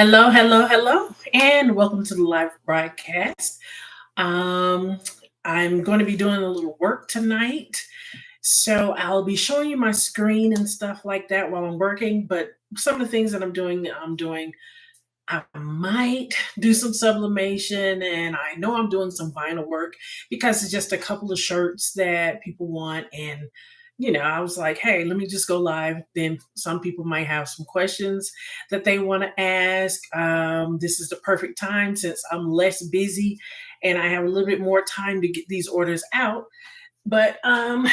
Hello, hello, hello, and welcome to the live broadcast. Um, I'm going to be doing a little work tonight, so I'll be showing you my screen and stuff like that while I'm working. But some of the things that I'm doing. I might do some sublimation, and I know I'm doing some vinyl work because it's just a couple of shirts that people want. And, I was like, hey, let me just go live. Then some people might have some questions that they want to ask. This is the perfect time since I'm less busy and I have a little bit more time to get these orders out. But I'm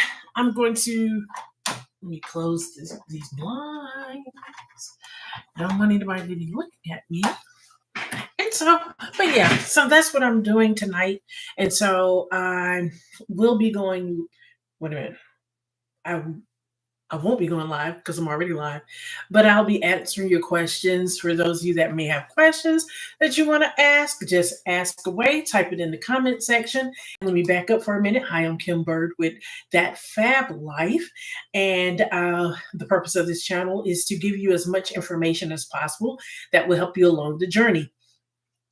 going to let me close these blinds. I don't want anybody to be looking at me. And so, but yeah, so that's what I'm doing tonight. And so I will be going, wait a minute, I, I won't be going live because I'm already live, but I'll be answering your questions. For those of you that may have questions that you want to ask, just ask away, type it in the comment section. Let me back up for a minute. Hi, I'm Kim Bird with That Fab Life. And the purpose of this channel is to give you as much information as possible that will help you along the journey.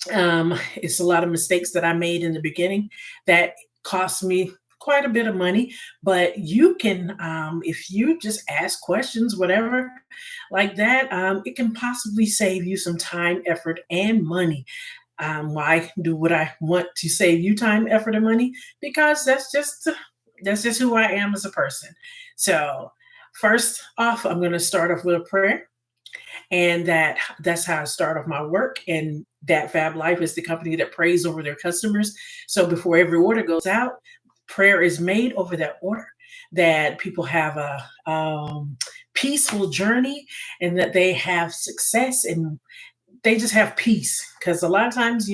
It's a lot of mistakes that I made in the beginning that cost me quite a bit of money, but you can, if you just ask questions, whatever like that, it can possibly save you some time, effort, and money. Why do what I want to save you time, effort, and money? Because that's just who I am as a person. So first off, I'm going to start off with a prayer, and that's how I start off my work. And that Fab Life is the company that prays over their customers. So before every order goes out, prayer is made over that order, that people have a peaceful journey, and that they have success, and they just have peace, because a lot of times,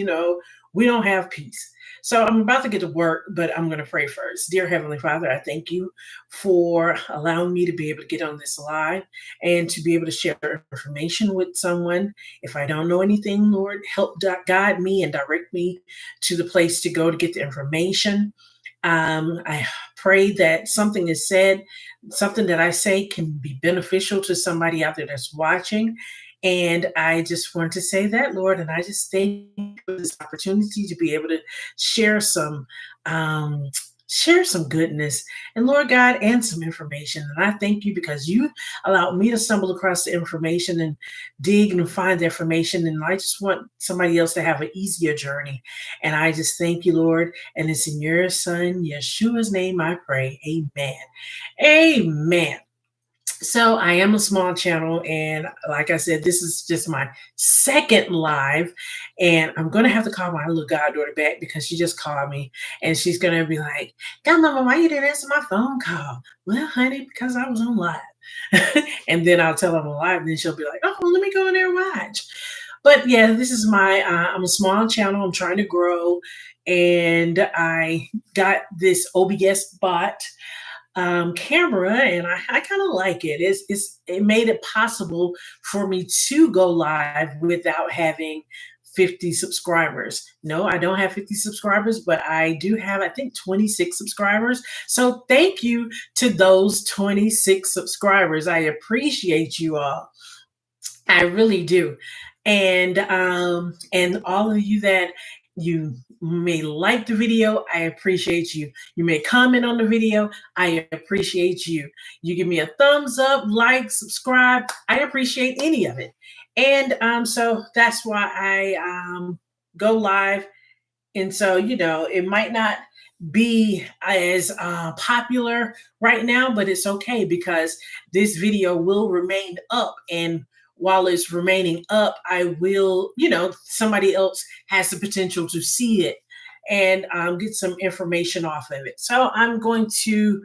we don't have peace. So I'm about to get to work, but I'm going to pray first. Dear Heavenly Father, I thank you for allowing me to be able to get on this live and to be able to share information with someone. If I don't know anything, Lord, help guide me and direct me to the place to go to get the information. I pray that something is said, something that I say can be beneficial to somebody out there that's watching. And I just want to say that, Lord, and I just thank you for this opportunity to be able to share some um, share some goodness, and Lord God, and some information. And I thank you because you allowed me to stumble across the information and dig and find the information. And I just want somebody else to have an easier journey. And I just thank you, Lord. And it's in your son, Yeshua's name, I pray. Amen. Amen. So I am a small channel, and like I said, this is just my second live, and I'm gonna have to call my little goddaughter back because she just called me, and she's gonna be like, "Godmama, why you didn't answer my phone call?" Well, honey, because I was on live, and then I'll tell her I'm live, and then she'll be like, "Oh, let me go in there and watch." But yeah, this is my. I'm a small channel. I'm trying to grow, and I got this OBS bot camera, and I kind of like it. It made it possible for me to go live without having 50 subscribers. No, I don't have 50 subscribers, but I do have, I think, 26 subscribers. So thank you to those 26 subscribers. I appreciate you all. I really do. And all of you that you may like the video, I appreciate you. You may comment on the video, I appreciate you. You give me a thumbs up, like, subscribe, I appreciate any of it. And so that's why I go live. And so, it might not be as popular right now, but it's okay because this video will remain up. And while it's remaining up, I will, somebody else has the potential to see it and get some information off of it. So I'm going to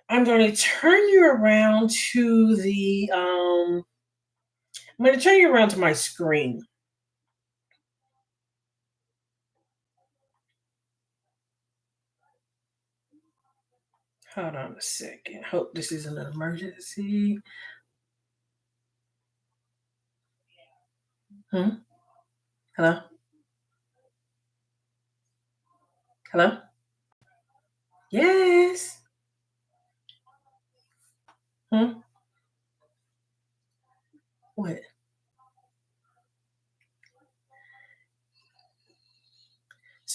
turn you around to I'm going to turn you around to my screen. Hold on a second. Hope this isn't an emergency. Hmm? Hello? Hello? Yes. Hmm? What?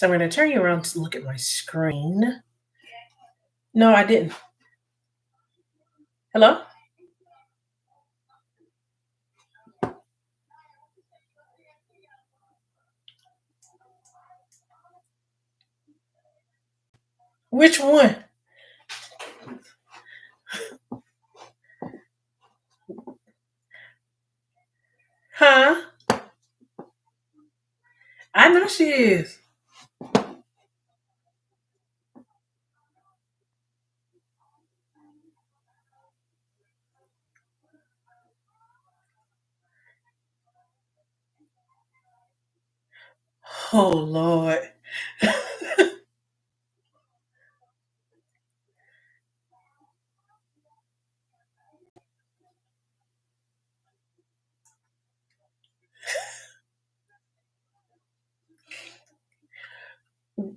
So I'm going to turn you around to look at my screen. No, I didn't. Hello? Which one? Huh? I know she is. Oh, Lord.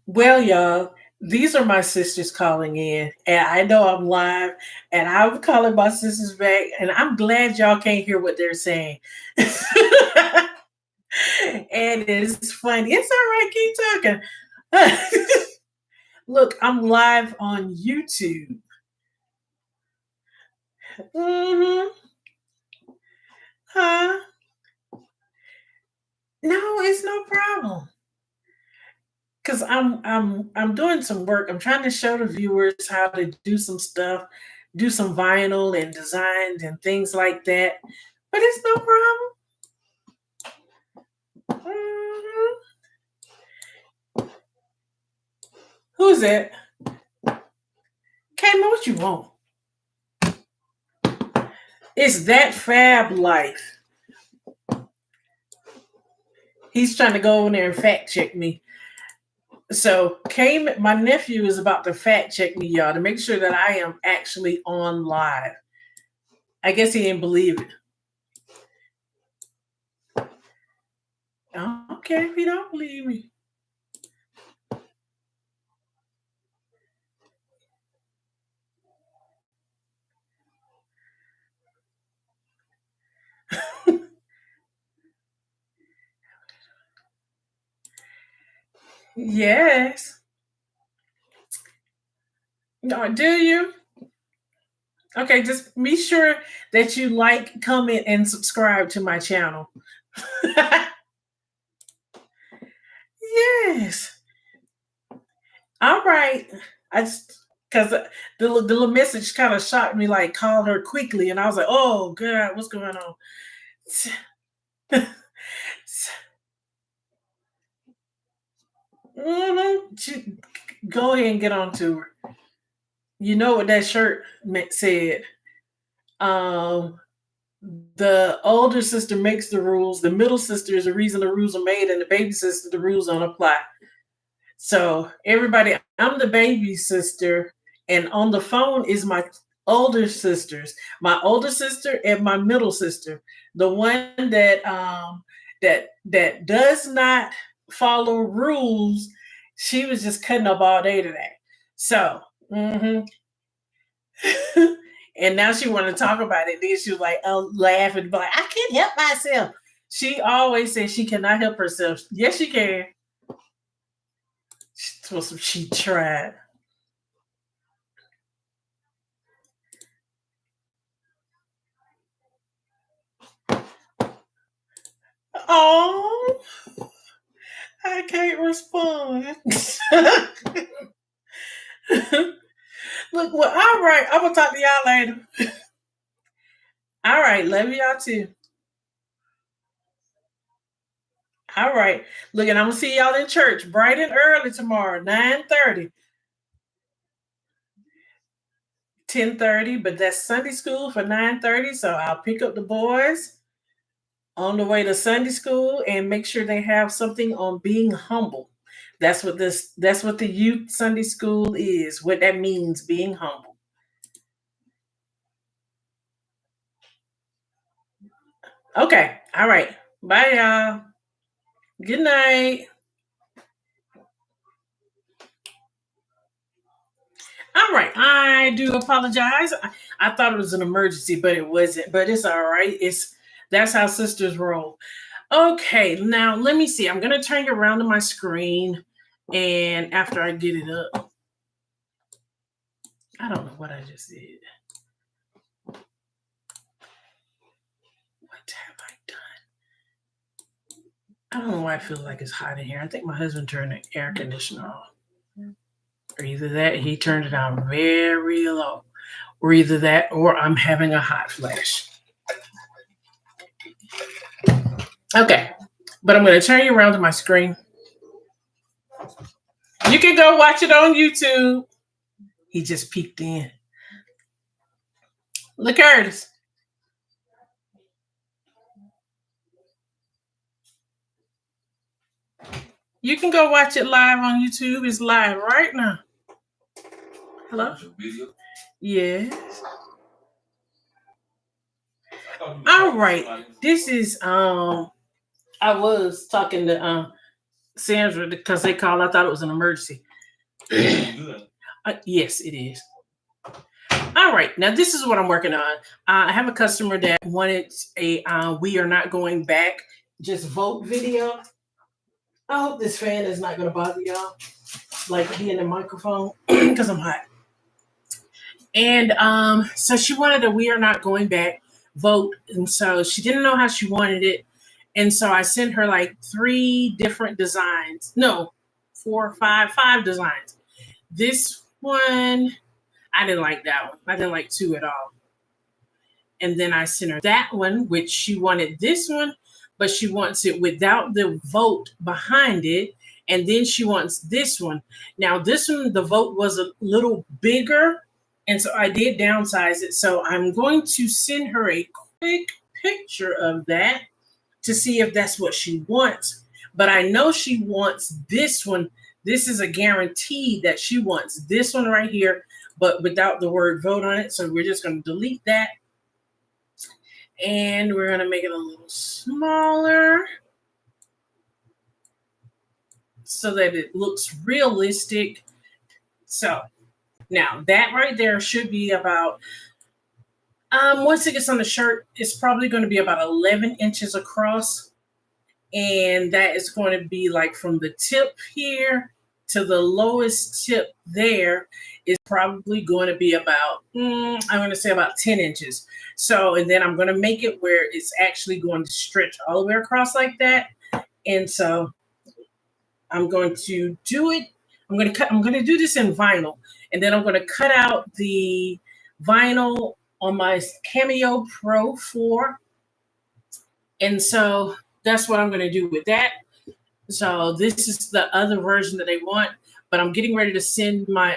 Well, y'all, these are my sisters calling in, and I know I'm live, and I'm calling my sisters back, and I'm glad y'all can't hear what they're saying. And it's funny. It's all right. Keep talking. Look, I'm live on YouTube. Hmm. Huh? No, it's no problem. Cause I'm doing some work. I'm trying to show the viewers how to do some stuff, do some vinyl and designs and things like that. But it's no problem. Mhm. Who's that? Came what you want? It's that Fab life. He's trying to go in there and fact check me. So came my nephew is about to fact check me, y'all, to make sure that I am actually on live. I guess he didn't believe it. Okay, if he don't believe me. Yes. No, do you? Okay, just be sure that you like, comment, and subscribe to my channel. Yes. All right. I just because the little message kind of shocked me, like call her quickly, and I was like, oh God, what's going on? Mhm. Go ahead and get on to her. You know what that shirt said? Um, the older sister makes the rules. The middle sister is the reason the rules are made, and the baby sister, the rules don't apply. So everybody, I'm the baby sister, and on the phone is my older sisters, my older sister and my middle sister, the one that does not follow rules. She was just cutting up all day today. So, mhm. And now she want to talk about it. Then she was like, oh, laughing, like, I can't help myself. She always says she cannot help herself. Yes, she can. She tried. Oh, I can't respond. Look, well, all right. I'm gonna talk to y'all later. All right, love y'all too. All right. Look, and I'm gonna see y'all in church bright and early tomorrow, 9:30, 10:30. But that's Sunday school for 9:30. So I'll pick up the boys on the way to Sunday school and make sure they have something on being humble. That's what the youth Sunday school is, what that means, being humble. Okay. All right. Bye y'all. Good night. All right. I do apologize. I thought it was an emergency, but it wasn't. But it's all right. It's That's how sisters roll. Okay, now let me see. I'm gonna turn you around to my screen. And after I get it up, I don't know what I just did. What have I done? I don't know why I feel like it's hot in here. I think my husband turned the air conditioner off. Or either that, he turned it down very low. Or either that, or I'm having a hot flash. Okay, but I'm going to turn you around to my screen. You can go watch it on YouTube. He just peeked in. Look, Curtis. You can go watch it live on YouTube. It's live right now. Hello? Yes. All right. This is I was talking to Sandra because they called. I thought it was an emergency. Yes, it is. All right. Now this is what I'm working on. I have a customer that wanted a "We Are Not Going Back" just vote video. I hope this fan is not going to bother y'all, like being the microphone, because I'm hot. And so she wanted a "We Are Not Going Back" vote, and so she didn't know how she wanted it, and so I sent her like 3 different designs. No, 4, 5 designs. This one, I didn't like that one. I didn't like 2 at all. And then I sent her that one, which she wanted this one, but she wants it without the vote behind it. And then she wants this one. Now, this one, the vote was a little bigger. And so I did downsize it. So I'm going to send her a quick picture of that to see if that's what she wants. But I know she wants this one. This is a guarantee that she wants this one right here, but without the word vote on it. So we're just going to delete that. And we're going to make it a little smaller so that it looks realistic. So now that right there should be about, once it gets on the shirt, it's probably going to be about 11 inches across. And that is going to be like from the tip here to the lowest tip there is probably going to be about, I'm going to say about 10 inches. So, and then I'm going to make it where it's actually going to stretch all the way across like that. And so I'm going to do it. I'm going to do this in vinyl, and then I'm going to cut out the vinyl on my Cameo Pro 4. And so that's what I'm going to do with that. So this is the other version that they want, but I'm getting ready to send my,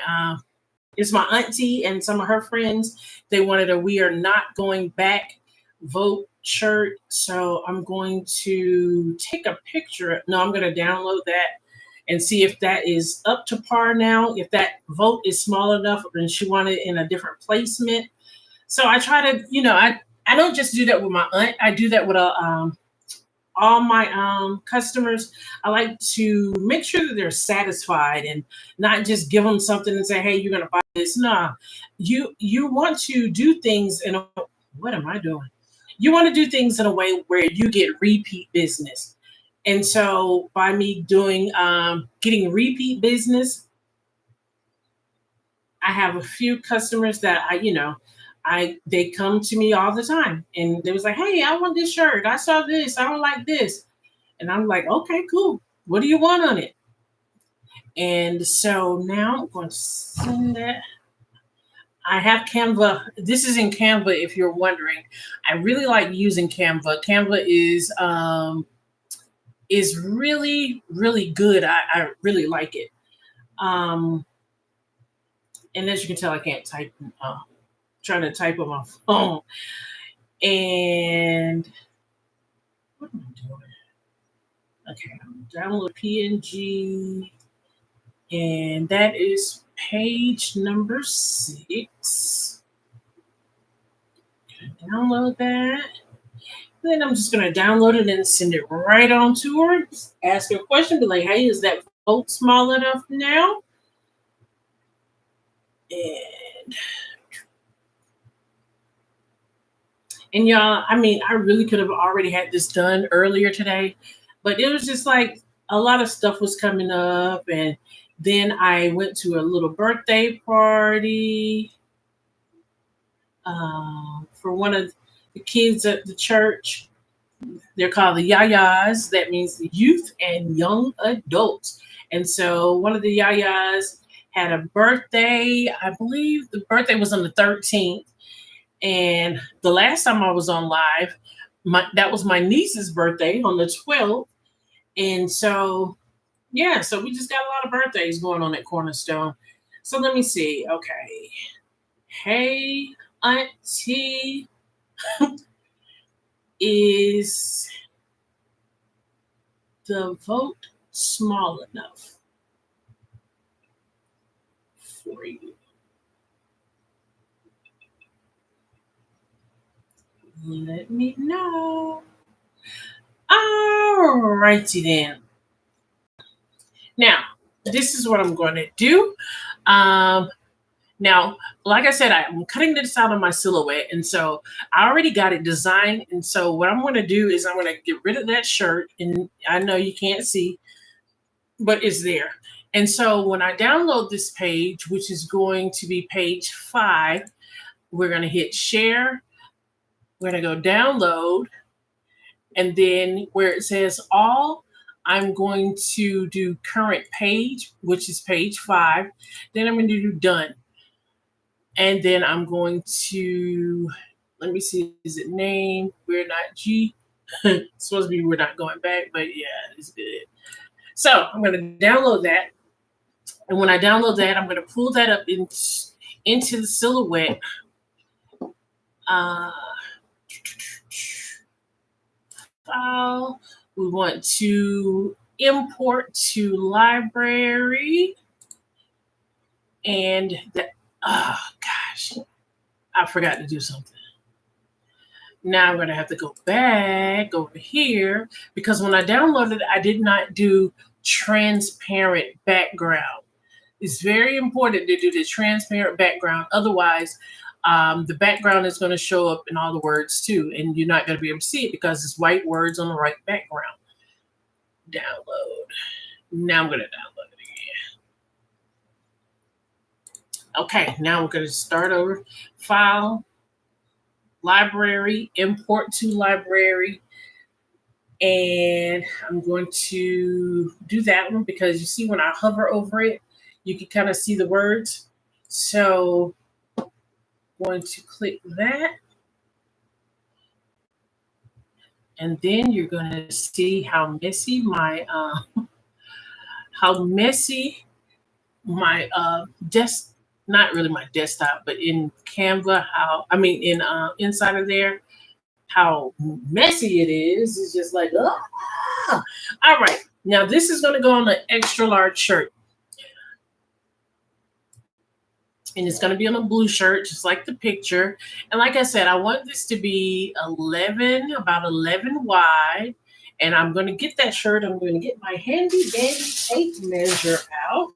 it's my auntie and some of her friends. They wanted a "We Are Not Going Back" vote shirt. So I'm going to take a picture. No, I'm going to download that and see if that is up to par now. If that vote is small enough and she wanted it in a different placement. So I try to, I don't just do that with my aunt. I do that with all my customers. I like to make sure that they're satisfied and not just give them something and say, "Hey, you're gonna buy this." No, you want to do things in a, what am I doing? You want to do things in a way where you get repeat business. And so by me doing getting repeat business, I have a few customers that they come to me all the time, and they was like, "Hey, I want this shirt. I saw this. I don't like this." And I'm like, "Okay, cool. What do you want on it?" And so now I'm going to send that. I have Canva. This is in Canva, if you're wondering. I really like using Canva. Canva is really, really good. I really like it. And as you can tell, I can't type. Trying to type on my phone. And what am I doing? Okay, download PNG, and that is page number 6. Download that. Then I'm just gonna download it and send it right on to her. Just ask her a question, be like, "Hey, is that font small enough now?" And y'all, I mean, I really could have already had this done earlier today, but it was just like a lot of stuff was coming up, and then I went to a little birthday party for one of the kids at the church. They're called the Yayas. That means the youth and young adults. And so one of the Yayas had a birthday. I believe the birthday was on the 13th. And the last time I was on live, that was my niece's birthday on the 12th. And so, yeah, so we just got a lot of birthdays going on at Cornerstone. So let me see. Okay. Hey, Auntie, is the vote small enough for you? Let me know. All righty then. Now, this is what I'm going to do. Now, like I said, I'm cutting this out of my silhouette. And so I already got it designed. And so what I'm going to do is I'm going to get rid of that shirt. And I know you can't see, but it's there. And so when I download this page, which is going to be page 5, we're going to hit share. We're going to go download. And then where it says all, I'm going to do current page, which is page 5. Then I'm going to do done. And then I'm going to, let me see, is it name? We're not G. It's supposed to be we're not going back, but yeah, it's good. So I'm going to download that. And when I download that, I'm going to pull that up into the silhouette. File. We want to import to library. And that, oh gosh, I forgot to do something. Now I'm going to have to go back over here because when I downloaded it, I did not do transparent background. It's very important to do the transparent background. Otherwise, the background is going to show up in all the words too, and you're not going to be able to see it because it's white words on the right background. Download. Now I'm going to download it again. Okay, now we're going to start over. File, library, import to library. And I'm going to do that one because you see when I hover over it, you can kind of see the words. So I'm going to click that. And then you're going to see how messy my not really my desktop, but in Canva, inside of there, how messy it is. It's just like, ah. All right. Now this is going to go on an extra large shirt. And it's going to be on a blue shirt, just like the picture. And like I said, I want this to be about 11 wide. And I'm going to get that shirt. I'm going to get my handy dandy tape measure out.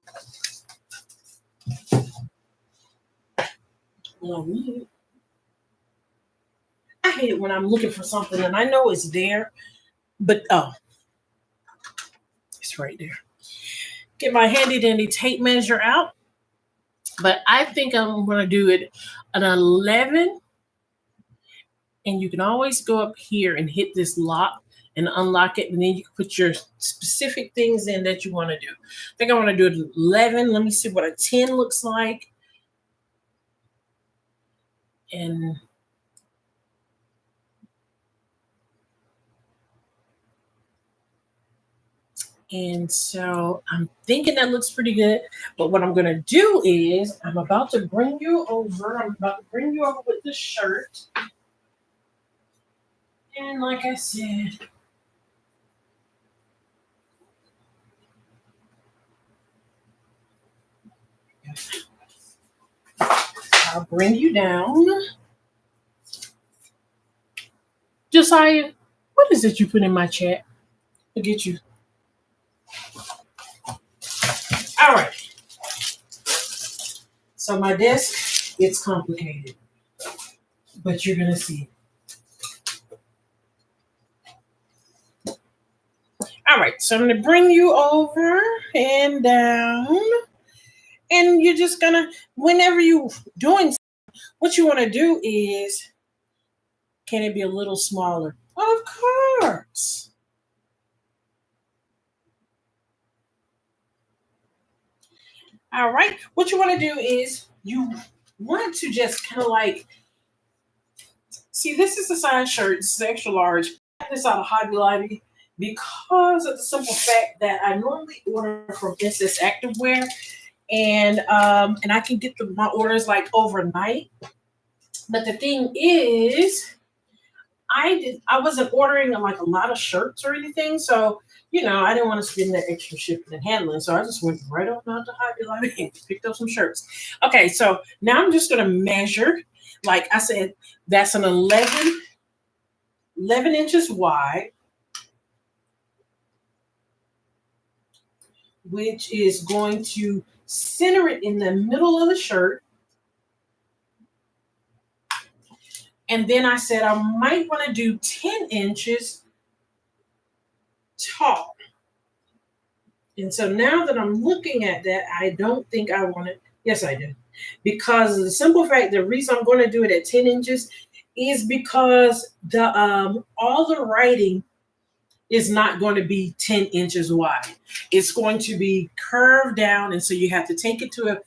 I hate it when I'm looking for something and I know it's there, but it's right there. Get my handy dandy tape measure out. But I think I'm going to do it an 11. And you can always go up here and hit this lock and unlock it. And then you can put your specific things in that you want to do. I think I want to do it 11. Let me see what a 10 looks like. And so I'm thinking that looks pretty good. But what I'm going to do is I'm about to bring you over. With this shirt. And like I said, I'll bring you down. Josiah, what is it you put in my chat? Forget you. All right. So my desk gets complicated, but you're going to see. All All right, so I'm gonna bring you over and down, and you're just gonna, whenever you doing, what you want to do is, can it be a little smaller? Of course. All right, what you want to do is you want to just kind of like, see, this is a size shirt, this is extra large. I got this out of Hobby Lobby because of the simple fact that I normally order from SS Activewear, and I can get my orders like overnight. But the thing is, I wasn't ordering like a lot of shirts or anything, so I didn't want to spend that extra shipping and handling, so I just went right on out to Hobby Lobby and picked up some shirts. Okay, so now I'm just gonna measure. Like I said, that's an 11 inches wide, which is going to center it in the middle of the shirt. And then I said I might want to do 10 inches tall. And so now that I'm looking at that, I don't think I want it. Yes, I do. Because of the simple fact, the reason I'm going to do it at 10 inches is because all the writing is not going to be 10 inches wide. It's going to be curved down. And so you have to take it to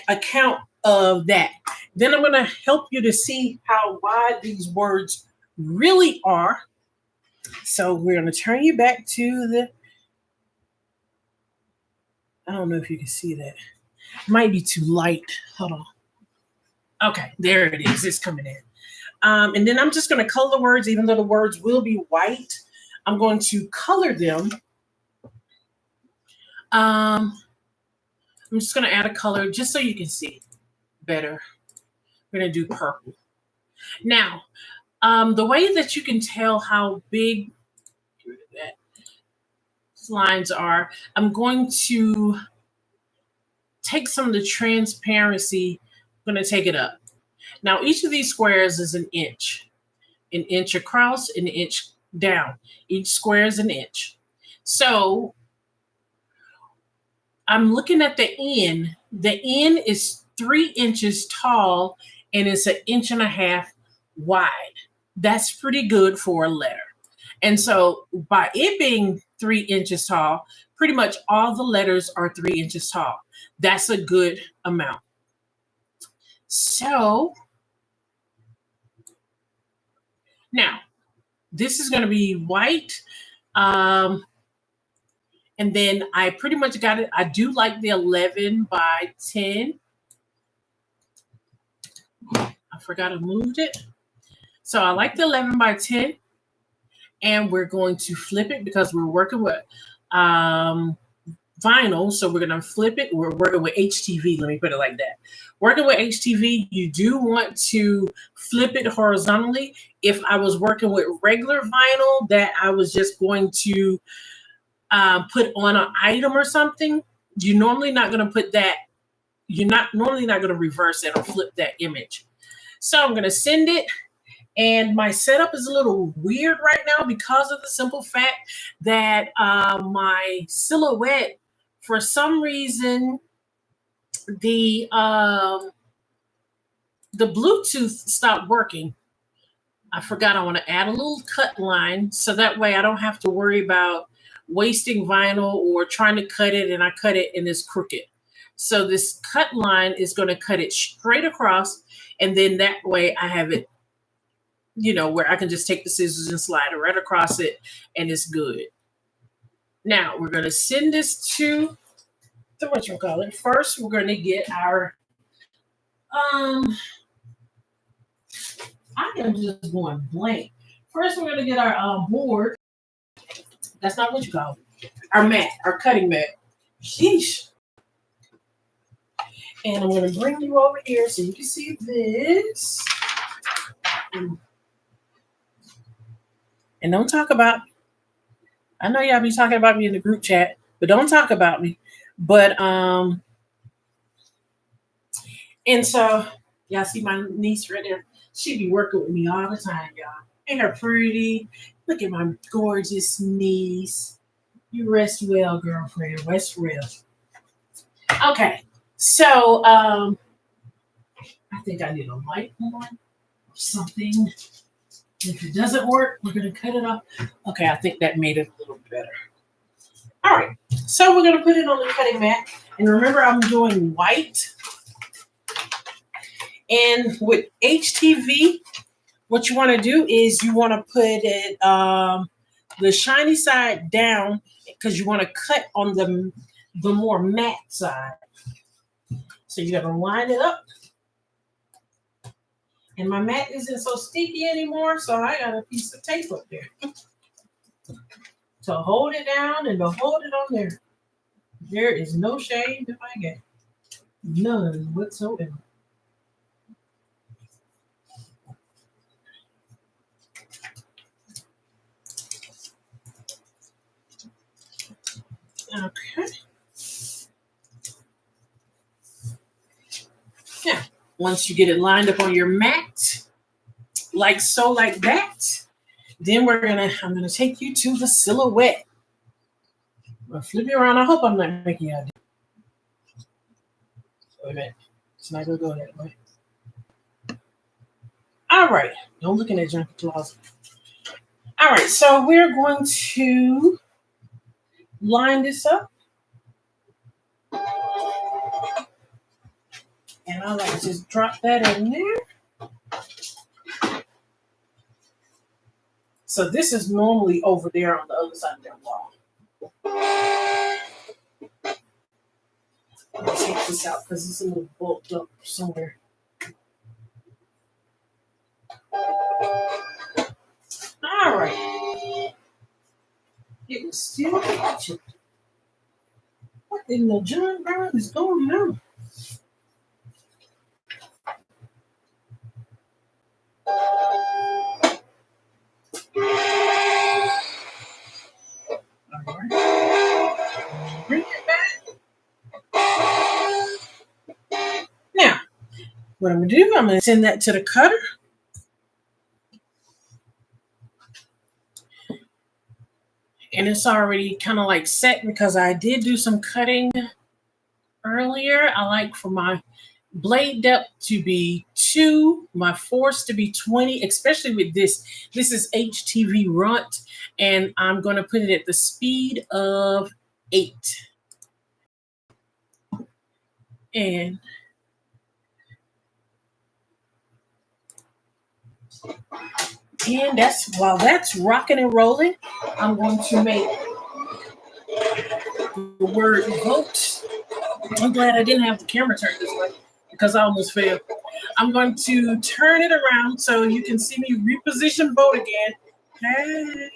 account of that. Then I'm going to help you to see how wide these words really are. So we're going to turn you back to I don't know if you can see that. Might be too light. Hold on. Okay, there it is. It's coming in. And then I'm just going to color the words, even though the words will be white. I'm going to color them. I'm just going to add a color just so you can see better. We're going to do purple. Now, the way that you can tell how big that lines are, I'm going to take some of the transparency. I'm going to take it up. Now, each of these squares is an inch across, an inch down. Each square is an inch. So I'm looking at the N. The N is 3 inches tall and it's an inch and a half wide. That's pretty good for a letter. And so by it being 3 inches tall, pretty much all the letters are 3 inches tall. That's a good amount. So now this is going to be white. And then I pretty much got it. I do like the 11 by 10. I forgot I moved it. So I like the 11 by 10. And we're going to flip it because we're working with vinyl. So we're going to flip it. We're working with HTV. Let me put it like that. Working with HTV, you do want to flip it horizontally. If I was working with regular vinyl that I was just going to put on an item or something, you're normally not going to put that. You're not normally not going to reverse it or flip that image. So I'm going to send it. And my setup is a little weird right now because of the simple fact that my silhouette, for some reason, the Bluetooth stopped working. I forgot I want to add a little cut line so that way I don't have to worry about wasting vinyl or trying to cut it and I cut it and it's crooked. So this cut line is going to cut it straight across, and then that way I have it, where I can just take the scissors and slide it right across it and it's good. Now we're going to send this to the whatchamacallit. First, we're going to get our I am just going blank. First, we're going to get our board. That's not what you call it. Our mat, our cutting mat. Sheesh. And I'm going to bring you over here so you can see this. And don't talk about, I know y'all be talking about me in the group chat, but don't talk about me. But, and so, y'all see my niece right there? She be working with me all the time, y'all. Ain't her pretty? Look at my gorgeous niece. You rest well, girlfriend. Rest well. Okay. So I think I need a light on or something. If it doesn't work, we're gonna cut it off. Okay, I think that made it a little better. All right. So we're gonna put it on the cutting mat. And remember, I'm doing white. And with HTV, what you want to do is you want to put it the shiny side down because you want to cut on the more matte side. So you got to line it up. And my mat isn't so sticky anymore, so I got a piece of tape up there to hold it down and to hold it on there. There is no shame if I get none whatsoever. Okay. Now, once you get it lined up on your mat, like so, like that, then I'm gonna take you to the silhouette. I'll flip you around. I hope I'm not making you out. Wait a minute. It's not gonna go that way. All right. Don't look in that junk closet. All right, so we're going to line this up. And I like to just drop that in there. So this is normally over there on the other side of that wall. I'll take this out because it's a little bulked up somewhere. All right. It was still watching. What in the John Brown is going on? All right. Bring it back. Now, what I'm going to do, I'm going to send that to the cutter. And it's already kind of like set because I did do some cutting earlier. I like for my blade depth to be 2, my force to be 20, especially with this. This is HTVRont, and I'm going to put it at the speed of 8. And while that's rocking and rolling, I'm going to make the word vote. I'm glad I didn't have the camera turned this way because I almost failed. I'm going to turn it around so you can see me reposition vote again. Hey.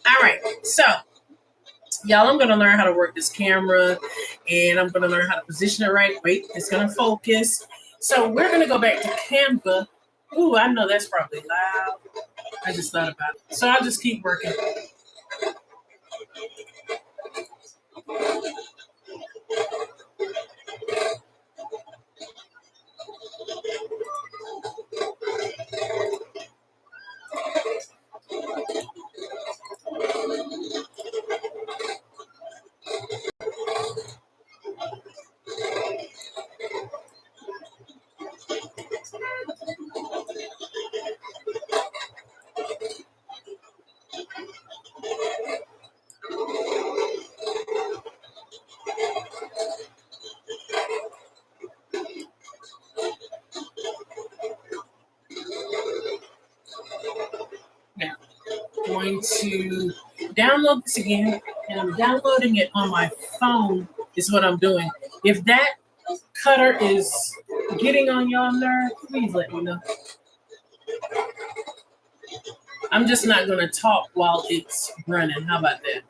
All right, so y'all, I'm going to learn how to work this camera and I'm going to learn how to position it right. Wait, it's going to focus. So we're going to go back to Canva. Ooh, I know that's probably loud. I just thought about it. So I'll just keep working. Now, I'm going to download this again, and I'm downloading it on my phone is what I'm doing. If that cutter is getting on y'all nerve, please let me know. I'm just not going to talk while it's running. How about that?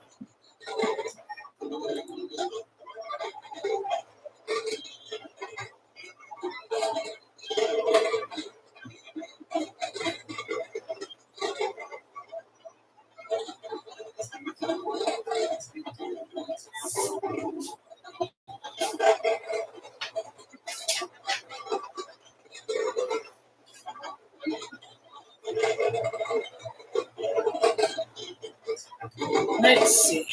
Let's see.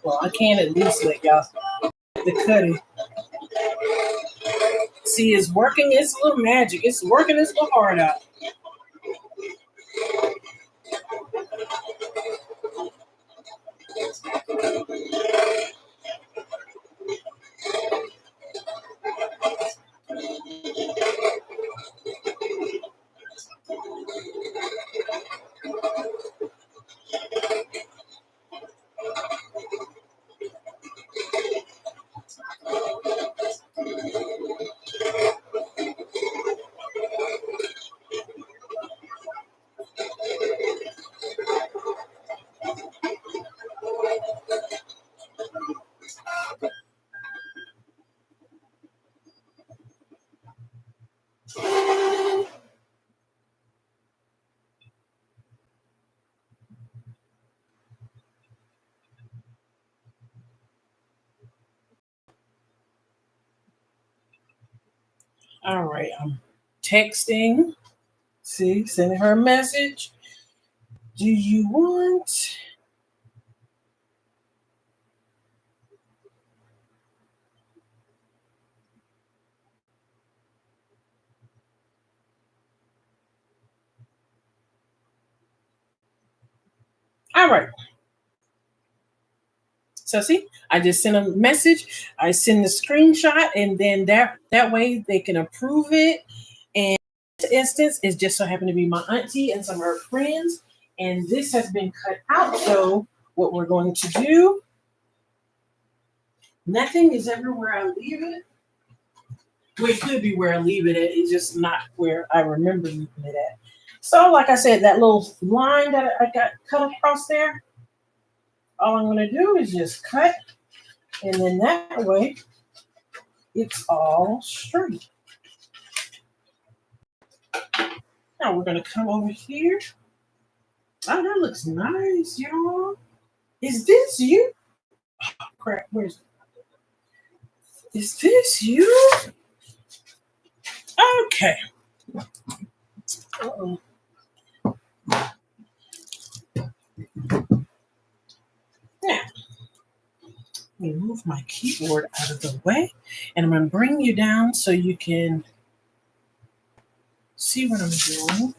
Well, I can at least let y'all the cutting. See, it's working its little magic. It's working its little heart out. All right, I'm texting. See, sending her a message. Do you want? All right. So see, I just sent a message. I send the screenshot, and then that way they can approve it. And this instance is just so happened to be my auntie and some of her friends. And this has been cut out. So what we're going to do, nothing is ever where I leave it. Well, it could be where I leave it at. It's just not where I remember leaving it at. So like I said, that little line that I got cut across there, all I'm going to do is just cut. And then that way, it's all straight. Now we're going to come over here. Oh, that looks nice, y'all. Is this you? Oh, crap, where's it? Is this you? Okay. Uh-oh. Now, let me move my keyboard out of the way, and I'm going to bring you down so you can see what I'm doing.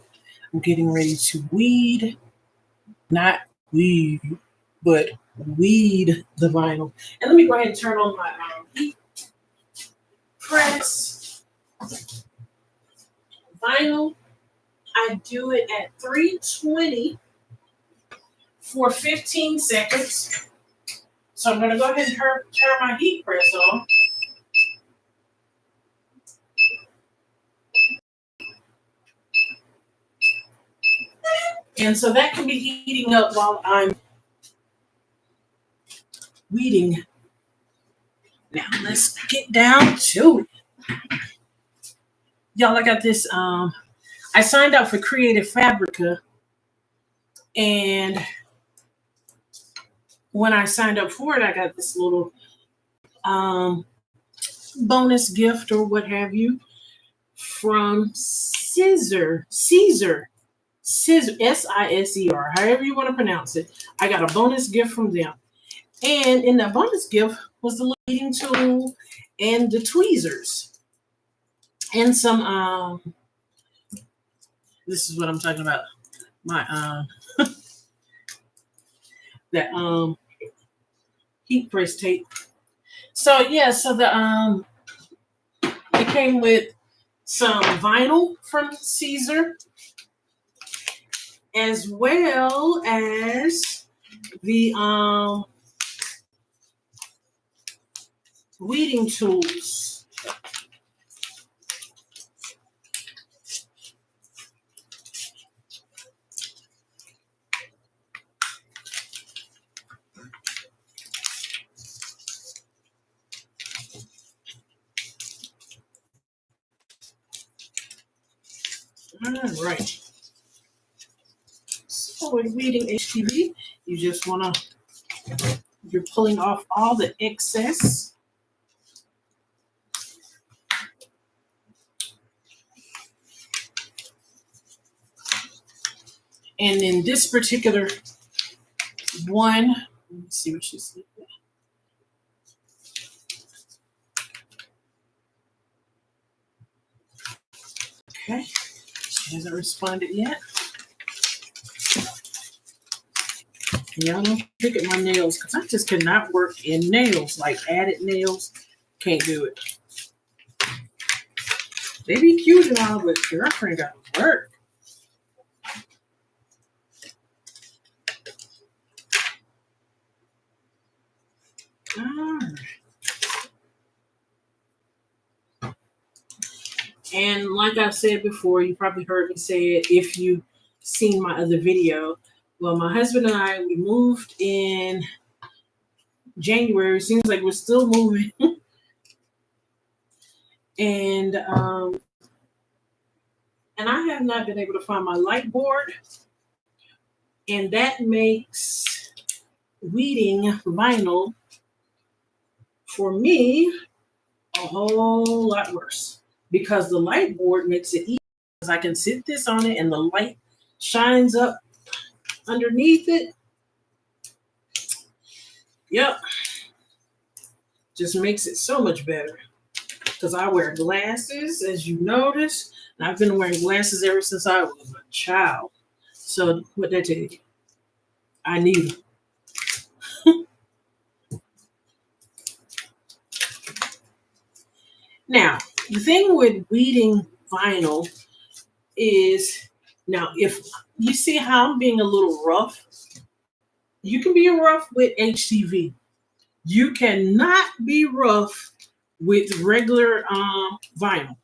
I'm getting ready to weed, not weed, but weed the vinyl. And let me go ahead and turn on my heat press. Vinyl, I do it at 320 for 15 seconds. So I'm going to go ahead and turn my heat press on. And so that can be heating up while I'm weeding. Now let's get down to it. Y'all, I got this. I signed up for Creative Fabrica, and when I signed up for it, I got this little bonus gift or what have you from Siser, Siser, however you want to pronounce it. I got a bonus gift from them. And in that bonus gift was the leading tool and the tweezers. And some this is what I'm talking about. My that heat press tape. So yeah, so the it came with some vinyl from Siser, as well as the weeding tools. All right. So with weeding HTV, you just want to, you're pulling off all the excess. And in this particular one, let me see what she said. Okay, she hasn't responded yet. Y'all don't pick at my nails because I just cannot work in nails, like added nails. Can't do it. They be cute and all, but girlfriend got to work. And like I said before, you probably heard me say it if you seen my other video. Well, my husband and I, we moved in January. Seems like we're still moving. and I have not been able to find my light board. And that makes weeding vinyl for me a whole lot worse because the light board makes it easy because I can sit this on it and the light shines up underneath it. Yep. Just makes it so much better because I wear glasses, as you notice, and I've been wearing glasses ever since I was a child. So what did I tell you? I need them. Now, the thing with weeding vinyl is, now if you see how I'm being a little rough, you can be rough with HTV. You cannot be rough with regular vinyl.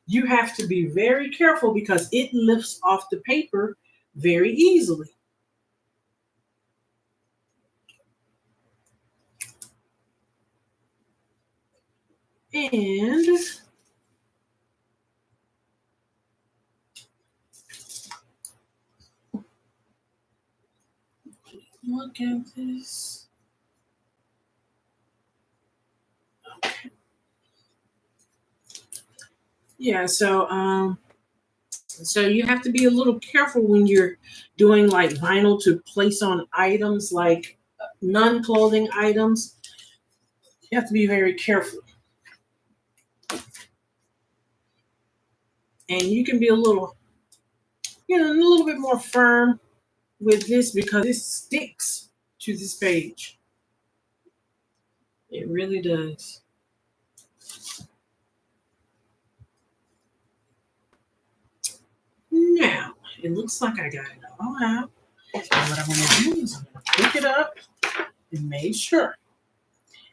You have to be very careful because it lifts off the paper very easily. And look at this. Okay. Yeah, so you have to be a little careful when you're doing like vinyl to place on items like non-clothing items. You have to be very careful. And you can be a little, a little bit more firm with this because it sticks to this page. It really does. Now, it looks like I got it all out. So what I'm going to do is I'm going to pick it up and make sure.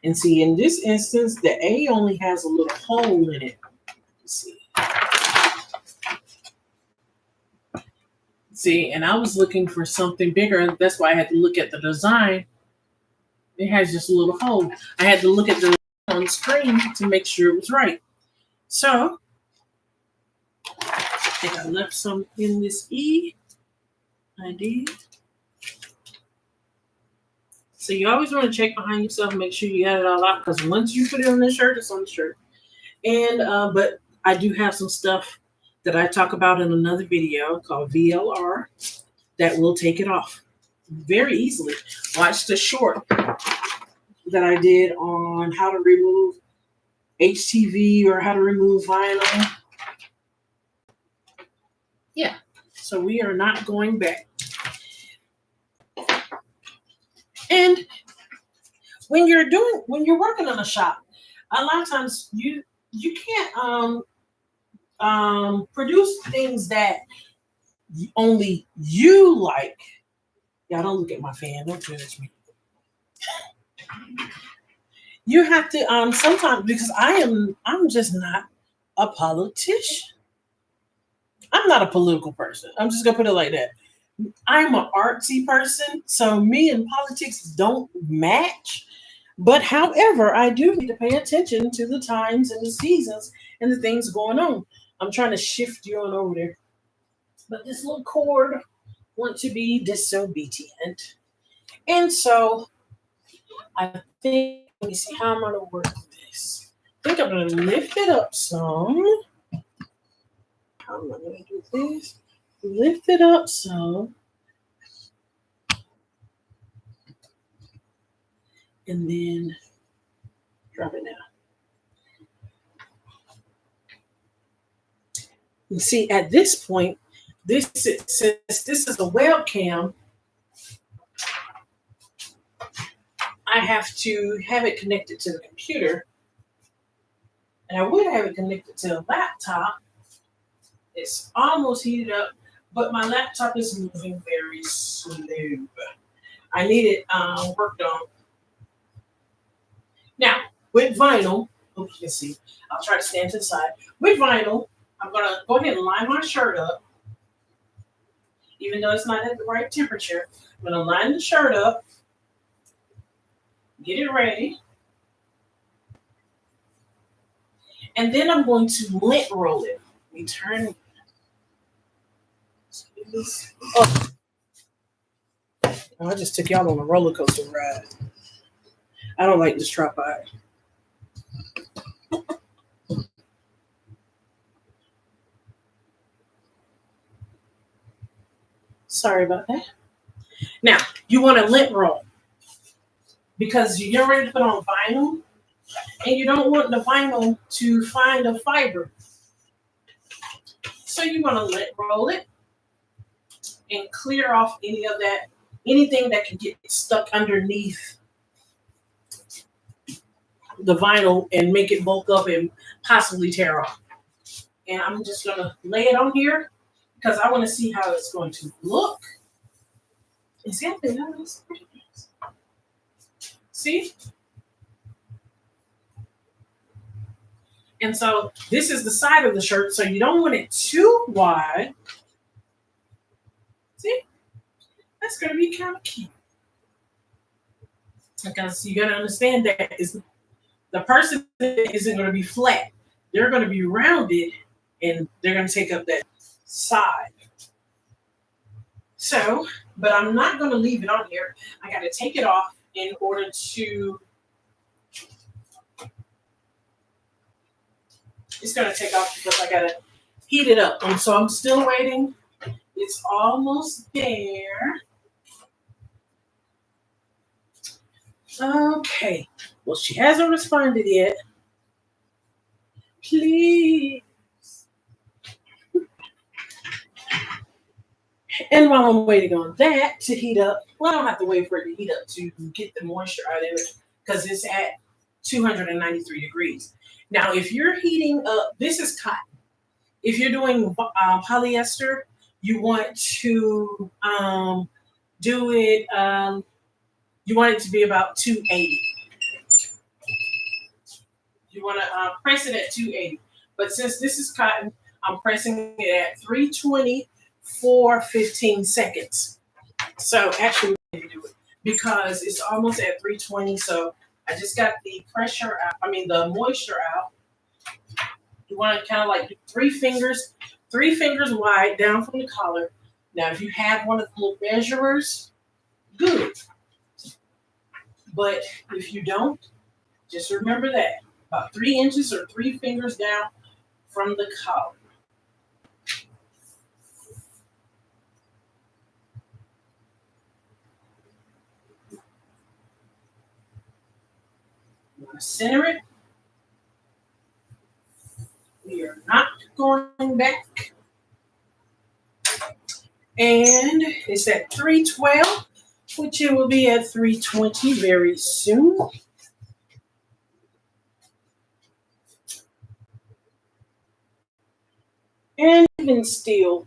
And see, in this instance, the A only has a little hole in it. Let's see. See, and I was looking for something bigger. That's why I had to look at the design. It has just a little hole. I had to look at the on screen to make sure it was right. So, I think I left some in this E. I did. So you always want to check behind yourself and make sure you got it all out because once you put it on the shirt, it's on the shirt. And but I do have some stuff that I talk about in another video called VLR that will take it off very easily. Watch the short that I did on how to remove HTV or how to remove vinyl. Yeah, so we are not going back. And when you're working on a shop, a lot of times you can't produce things that only you like. Y'all don't look at my fan. Don't judge me. You have to sometimes because I'm just not a politician. I'm not a political person. I'm just gonna put it like that. I'm an artsy person, so me and politics don't match. But however, I do need to pay attention to the times and the seasons and the things going on. I'm trying to shift you on over there. But this little cord wants to be disobedient. And so I think, let me see how I'm going to work this. I think I'm going to lift it up some. How am I going to do this? Lift it up some. And then drop it down. You see, at this point, since this is a webcam, I have to have it connected to the computer. And I would have it connected to a laptop. It's almost heated up, but my laptop is moving very slow. I need it worked on. Now, with vinyl, hope you can see, I'll try to stand to the side. With vinyl, I'm going to go ahead and line my shirt up. Even though it's not at the right temperature, I'm going to line the shirt up, get it ready. And then I'm going to lint roll it. Let me turn this up. Oh, I just took y'all on a roller coaster ride. I don't like this tripod. Sorry about that. Now, you want to lint roll because you're ready to put on vinyl and you don't want the vinyl to find a fiber. So you want to lint roll it and clear off anything that can get stuck underneath the vinyl and make it bulk up and possibly tear off. And I'm just going to lay it on here because I want to see how it's going to look. And see, I think that looks pretty nice. See? And so this is the side of the shirt, so you don't want it too wide. See? That's going to be kind of cute. Because you got to understand that the person isn't going to be flat. They're going to be rounded, and they're going to take up that side. So, but I'm not going to leave it on here. I got to take it off in order to, it's going to take off because I got to heat it up. And so I'm still waiting. It's almost there. Okay. Well, she hasn't responded yet. Please. And while I'm waiting on that to heat up, well, I don't have to wait for it to heat up to get the moisture out of it because it's at 293 degrees. Now, if you're heating up, this is cotton. If you're doing polyester, you want to do it, you want it to be about 280. You want to press it at 280. But since this is cotton, I'm pressing it at 320 for 15 seconds. So actually, let me do it because it's almost at 320. So I just got the pressure out, the moisture out. You want to kind of like do 3 fingers wide down from the collar. Now, if you have one of the little measurers, good. But if you don't, just remember that. About 3 inches or 3 fingers down from the collar. You want to center it. We are not going back. And it's at 312, which it will be at 320 very soon. And even still,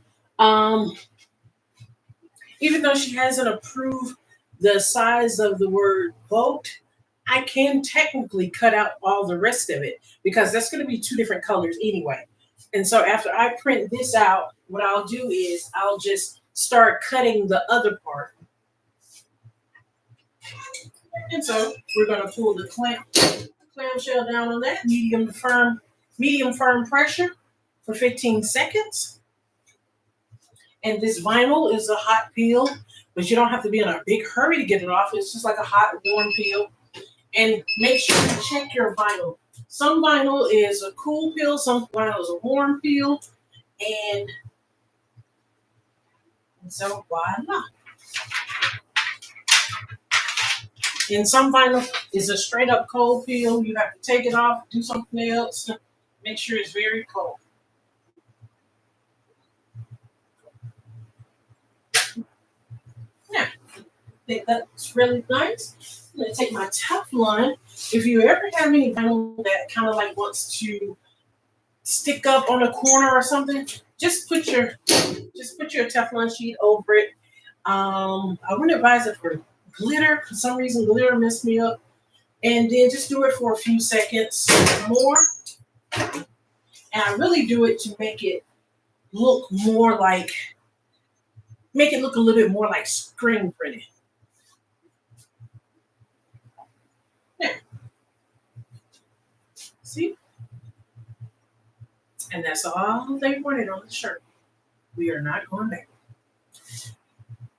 even though she hasn't approved the size of the word vote, I can technically cut out all the rest of it because that's going to be 2 different colors anyway. And so after I print this out, what I'll do is I'll just start cutting the other part. And so we're going to pull the clamshell down on that, medium firm pressure for 15 seconds. And this vinyl is a hot peel, but you don't have to be in a big hurry to get it off. It's just like a hot, warm peel. And make sure you check your vinyl. Some vinyl is a cool peel, some vinyl is a warm peel, and so why not? And some vinyl is a straight up cold peel. You have to take it off, do something else, make sure it's very cold. Yeah, I think that's really nice. I'm gonna take my Teflon. If you ever have any vinyl that kind of like wants to stick up on a corner or something, just put your Teflon sheet over it. I wouldn't advise it for glitter. For some reason, glitter messed me up. And then just do it for a few seconds more. And I really do it to make it look more like, make it look a little bit more like screen printed. There. See? And that's all they wanted on the shirt. We are not going back.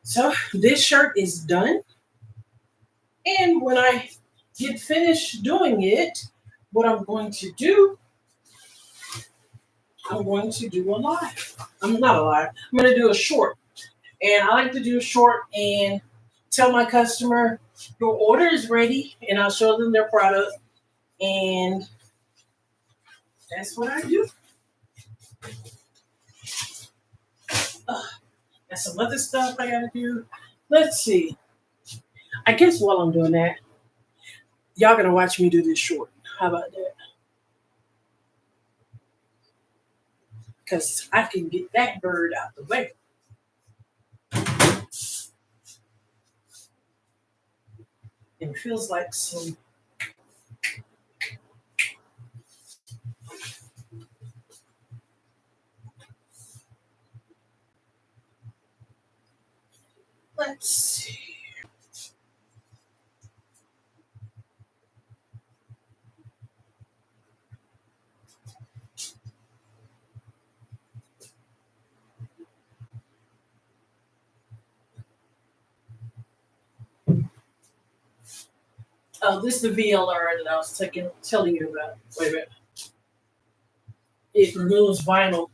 So this shirt is done. And when I get finished doing it, what I'm going to do, I'm going to do a live. I'm not a live. I'm going to do a short. And I like to do a short and tell my customer your order is ready, and I'll show them their product. And that's what I do. That's some other stuff I gotta do. Let's see. I guess while I'm doing that, y'all gonna watch me do this short. How about that? Because I can get that bird out the way. And it feels like some. Let's see. Oh, this is the VLR that I was telling you about. Wait a minute. It removes vinyl.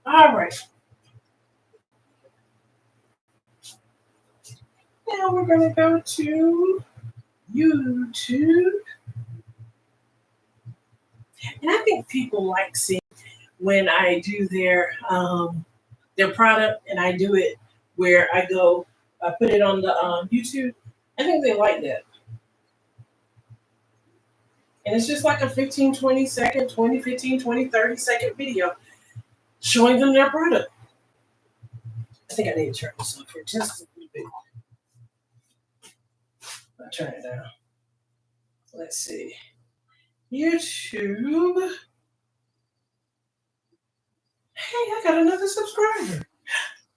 All right. Now we're gonna go to YouTube. And I think people like seeing when I do their product, and I do it where I put it on the YouTube. I think they like that. And it's just like a 15, 20-second, 20, 15, 20, 30-second video showing them their product. I think I need to turn this up for just a little bit. I'll turn it down. Let's see. YouTube. Hey, I got another subscriber.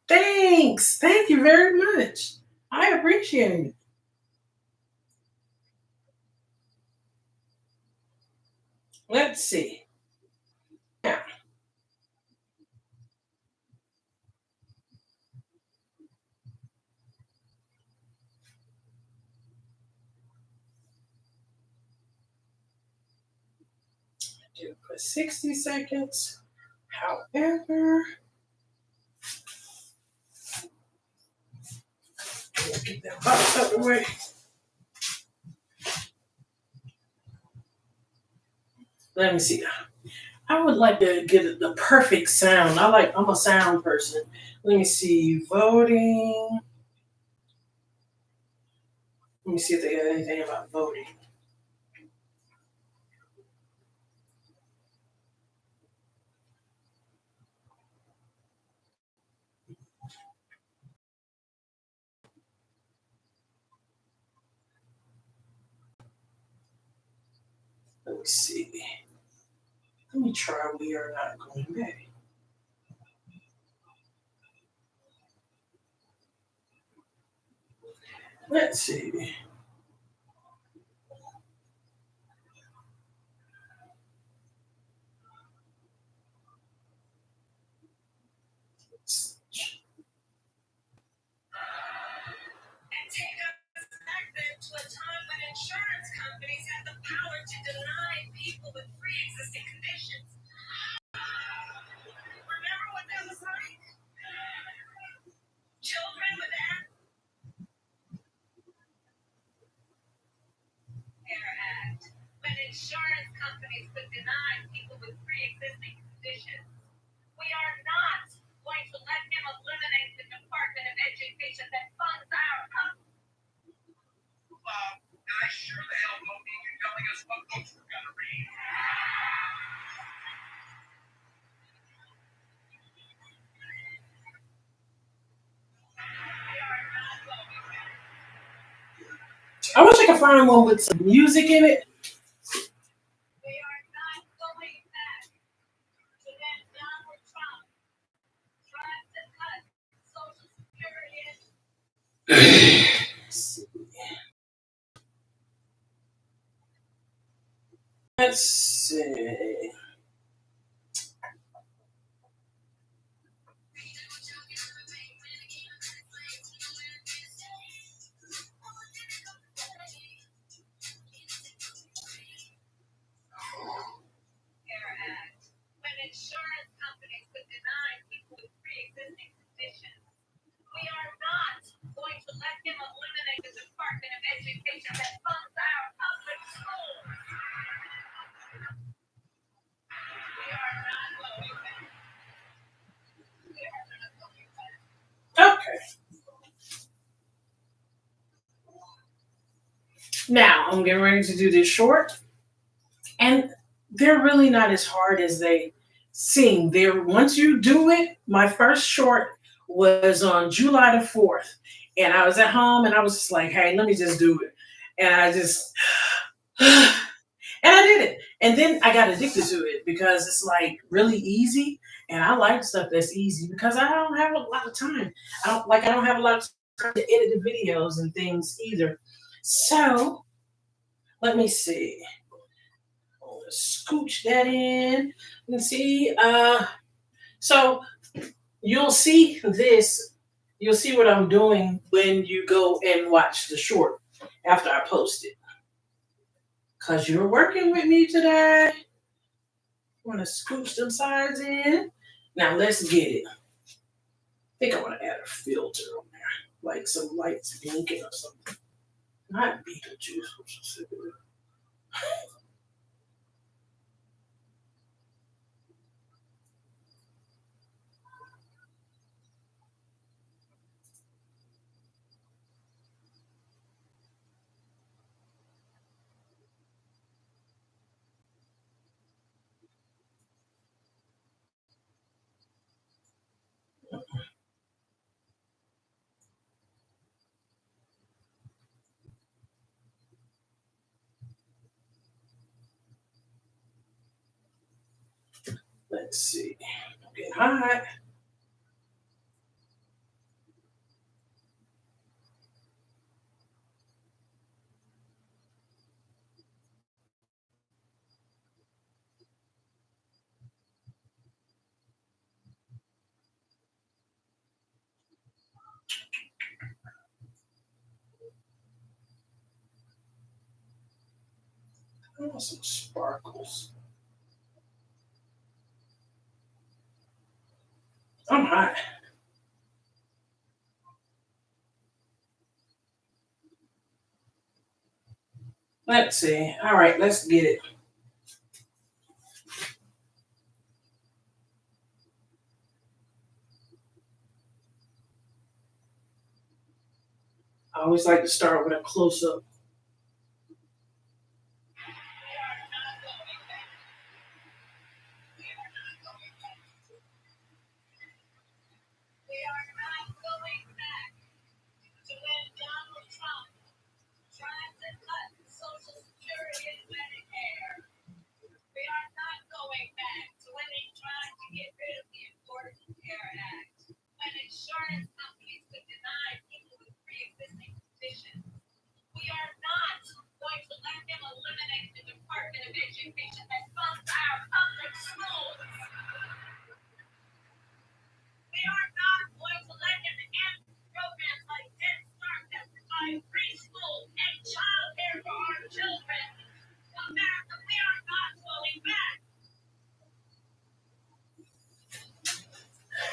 Thanks. Thank you very much. I appreciate it. Let's see. Now, do for 60 seconds. However, get that box out of the way. Let me see. I would like to get the perfect sound. I'm a sound person. Let me see. Voting. see if they got anything about voting. Let me see. Let me try we are not going back. Let's see. To a time when insurance companies had the power to deny people with pre-existing conditions. Remember what that was like? Children with Care Act, when insurance companies could deny people with pre-existing conditions. We are not going to let him eliminate the Department of Education that funds our company. I sure the hell don't need you telling us what books we're gonna read. I wish I could find one with some music in it. We are not going back to that Donald Trump trying to cut Social Security. Let's see. Care Act, when insurance companies could deny people with pre-existing conditions. We are not going to let him eliminate the Department of Education that funds our public schools. We are not going back. We are not going back. Okay. Now I'm getting ready to do this short, and they're really not as hard as they seem. They're once you do it. My first short was on July the 4th, and I was at home, and I was just like, "Hey, let me just do it," and I just and I did it. And then I got addicted to it because it's like really easy, and I like stuff that's easy because I don't have a lot of time. I don't have a lot of time to edit the videos and things either. So let me see. Scooch that in and see. So you'll see this. You'll see what I'm doing when you go and watch the short after I post it. Cause you're working with me today. Want to scooch them sides in. Now let's get it. I think I want to add a filter on there, like some lights blinking or something. Not Beetlejuice. Let's see. Getting hot. I want some sparkles. I'm hot. Let's see. All right, let's get it. I always like to start with a close up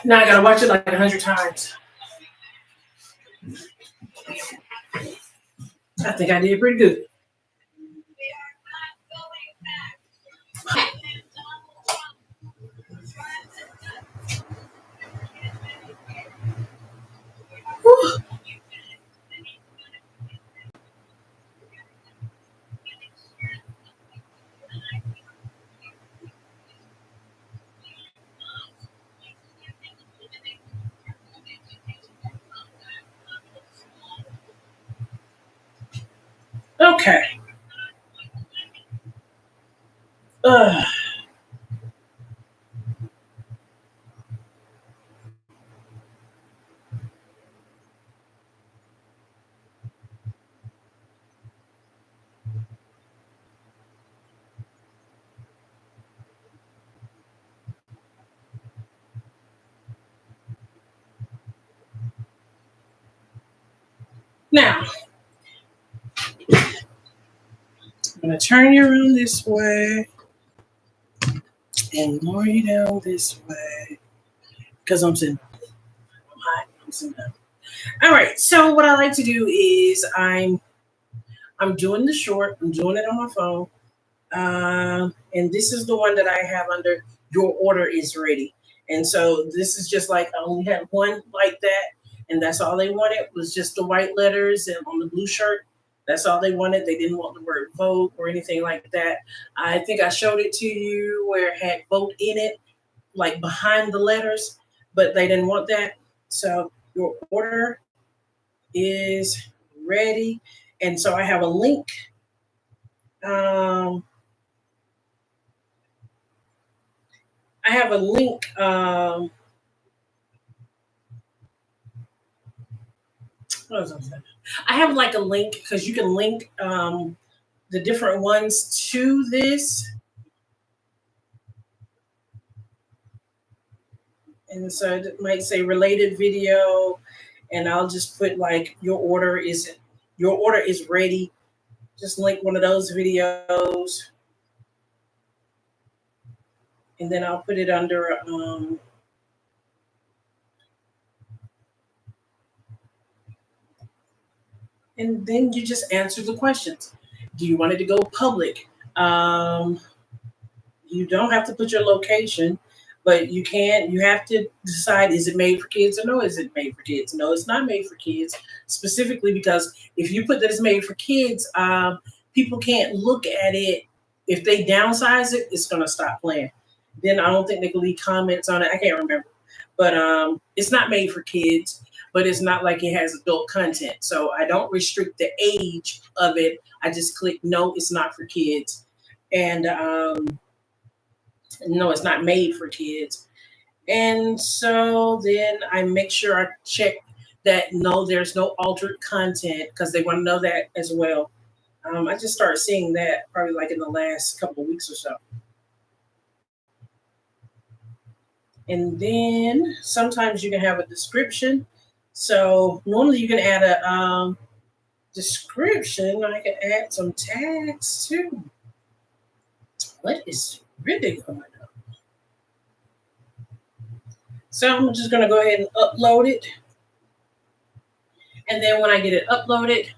Now I gotta watch it like 100 times. I think I did pretty good. Whew. Okay. Ugh. Now, I'm gonna turn you around this way and lower you down this way because I'm sitting. I'm hot. I'm sitting down. All right. So what I like to do is I'm doing the short. I'm doing it on my phone. And this is the one that I have under your order is ready. And so this is just like I only had one like that, and that's all they wanted was just the white letters and on the blue shirt. That's all they wanted. They didn't want the word vote or anything like that. I think I showed it to you where it had vote in it, like behind the letters, but they didn't want that. So your order is ready. And so I have a link. Um, I have a link. What was I saying? I have like a link because you can link the different ones to this. And so it might say related video, and I'll just put like your order is ready. Just link one of those videos, and then I'll put it under and then you just answer the questions. Do you want it to go public? You don't have to put your location, but you have to decide, is it made for kids or no, is it made for kids? No, it's not made for kids, specifically because if you put that it's made for kids, people can't look at it. If they downsize it, it's going to stop playing. Then I don't think they can leave comments on it. I can't remember. But it's not made for kids, but it's not like it has adult content. So I don't restrict the age of it. I just click no, it's not for kids. And no, it's not made for kids. And so then I make sure I check that no, there's no altered content because they want to know that as well. I just started seeing that probably like in the last couple of weeks or so. And then sometimes you can have a description. So normally you can add a description. I can add some tags too. What is really going on? So I'm just going to go ahead and upload it. And then when I get it uploaded,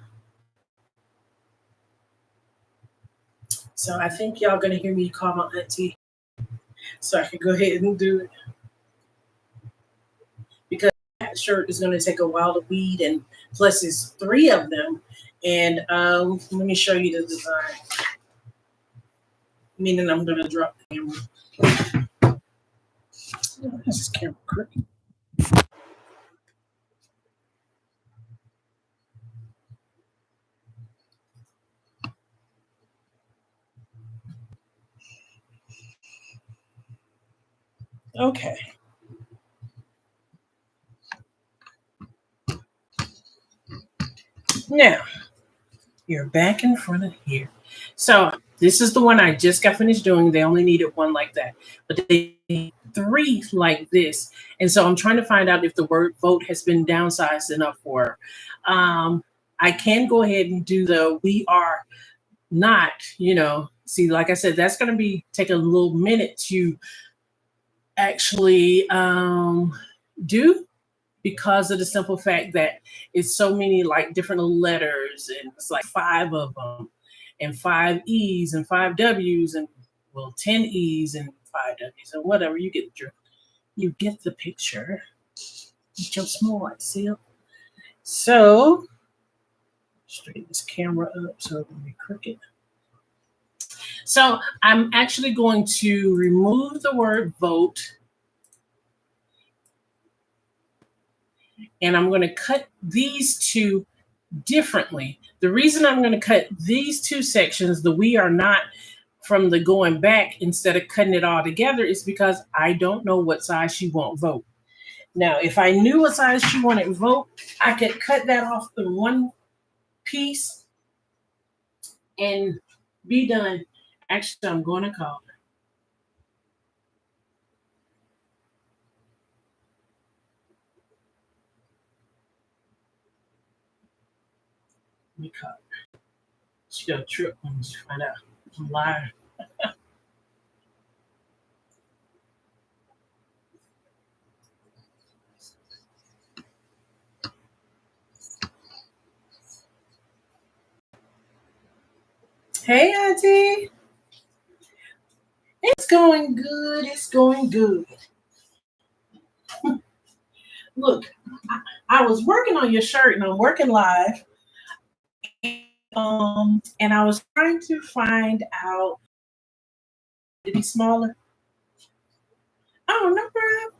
so I think y'all going to hear me call my auntie. So I can go ahead and do it. Because that shirt is going to take a while to weed, and plus it's three of them. And let me show you the design. Meaning I'm going to drop the camera. This is camera crooked. Okay. Now, you're back in front of here. So this is the one I just got finished doing. They only needed one like that, but they need three like this. And so I'm trying to find out if the word vote has been downsized enough for her. I can go ahead and do the we are not, see, like I said, that's going to take a little minute to actually do, because of the simple fact that it's so many like different letters, and it's like 5 of them, and 5 E's and 5 W's, and well, 10 E's and 5 W's, and whatever. You get the picture. Get your smart self. So straighten this camera up so it will be crooked. So I'm actually going to remove the word vote, and I'm going to cut these two differently. The reason I'm going to cut these two sections, the we are not, from the going back, instead of cutting it all together, is because I don't know what size she won't vote. Now, if I knew what size she wanted vote, I could cut that off the one piece and be done. Actually, I'm going to call her. Let me call her. She got a trip when she find out I'm live. Hey, Auntie. It's going good. It's going good. Look, I was working on your shirt, and I'm working live. And I was trying to find out to be smaller. Oh, no problem.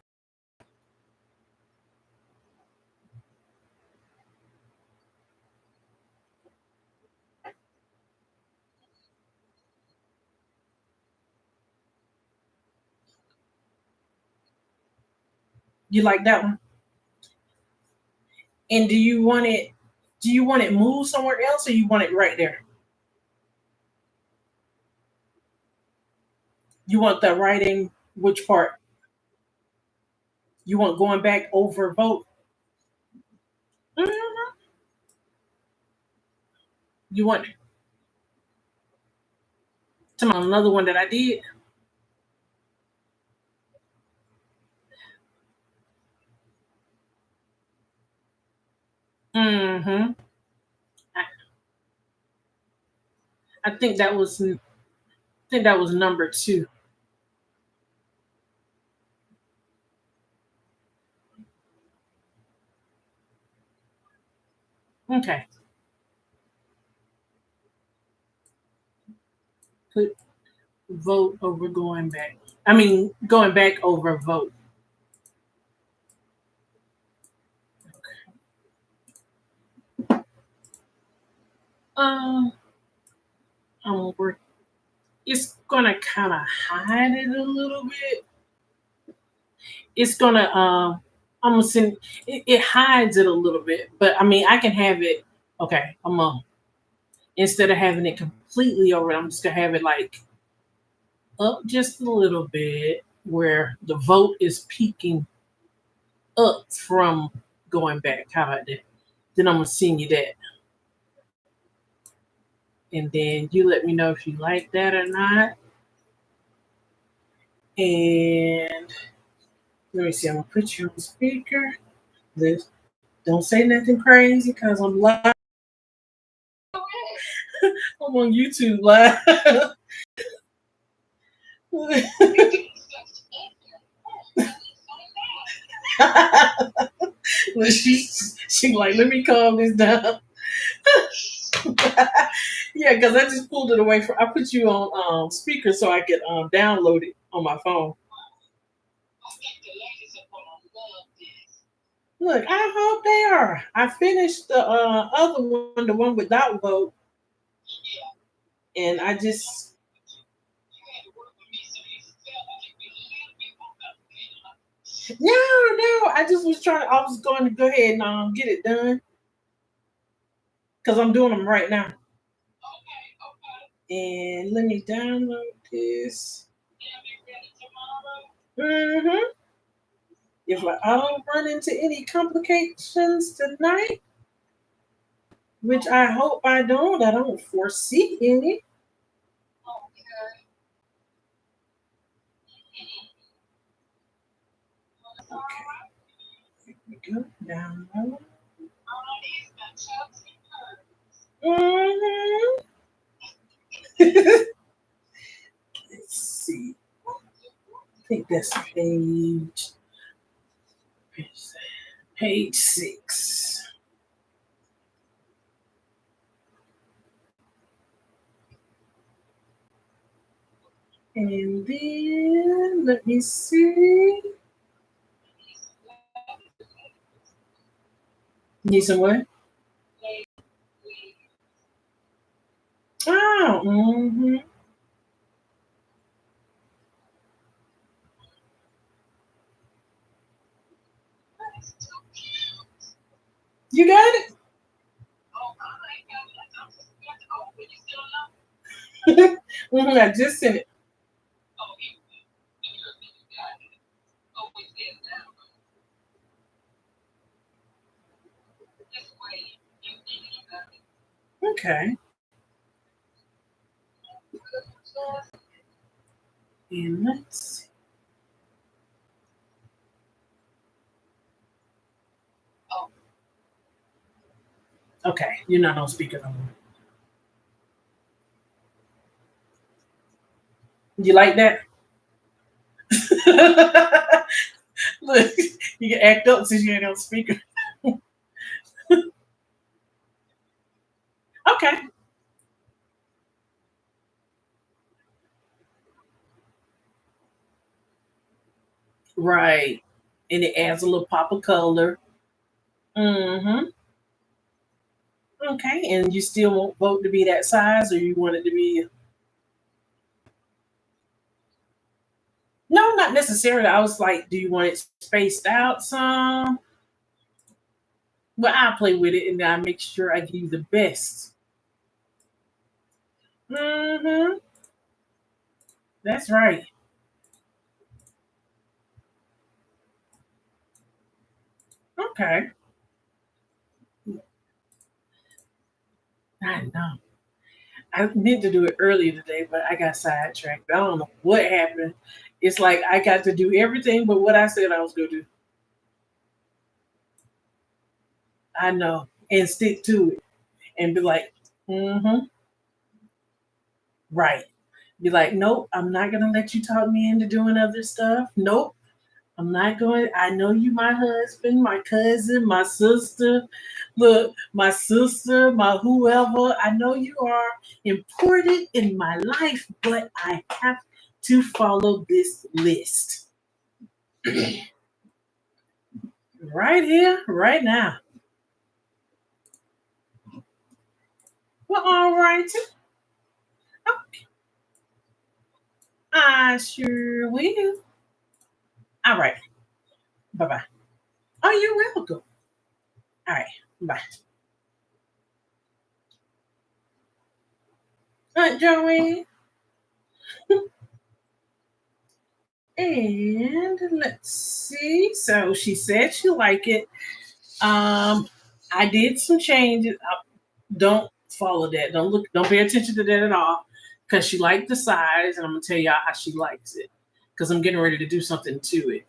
You like that one? And do you want it? Do you want it moved somewhere else, or you want it right there? You want that writing? Which part? You want going back over vote? Mhm. You want to another one that I did? Mm-hmm. I, I think that was. I think that was number 2. Okay. Put vote over going back. I mean, going back over vote. Um, I'm work. It's gonna kind of hide it a little bit. It's gonna I'm gonna send it hides it a little bit, but I mean I can have it. Okay, instead of having it completely over, I'm just gonna have it like up just a little bit where the vote is peeking up from going back. How about that? Then I'm gonna send you that, and then you let me know if you like that or not. And let me see. I'm gonna put you on speaker. This don't say nothing crazy because I'm live. I'm on YouTube live. Well, she like, let me calm this down. Yeah, because I just pulled it away from. I put you on speaker so I could download it on my phone. Look, I hope they are. I finished the other one, the one without vote, and I just no. I just was trying. I was going to go ahead and get it done because I'm doing them right now. And let me download this. Hmm. If I don't run into any complications tonight, which I hope I don't foresee any. Okay. go. Download. Mhm. Let's see. I think that's page 6. And then let me see. Need some what? Oh, you got it. I just sent it. Okay. And let's see. Okay, you're not on speaker no more. You like that? Look, you can act up since you ain't on speaker. Okay. Right. And it adds a little pop of color. Mm-hmm. Okay. And you still want vote to be that size, or you want it to be? No, not necessarily. I was like, do you want it spaced out some? Well, I play with it and I make sure I give you the best. Mm-hmm. That's right. Okay. I know. I meant to do it earlier today, but I got sidetracked. I don't know what happened. It's like I got to do everything but what I said I was going to do. I know. And stick to it and be like, mm-hmm, right. Be like, nope, I'm not going to let you talk me into doing other stuff. Nope. I'm not going. I know you, my husband, my cousin, my sister. Look, my sister, my whoever. I know you are important in my life, but I have to follow this list right here, right now. Well, all right. I sure will. All right. Bye bye. Oh, you're welcome. All right. Bye. Joey. And let's see. So she said she liked it. I did some changes. Don't follow that. Don't look. Don't pay attention to that at all, because she liked the size, and I'm gonna tell y'all how she likes it. Because I'm getting ready to do something to it.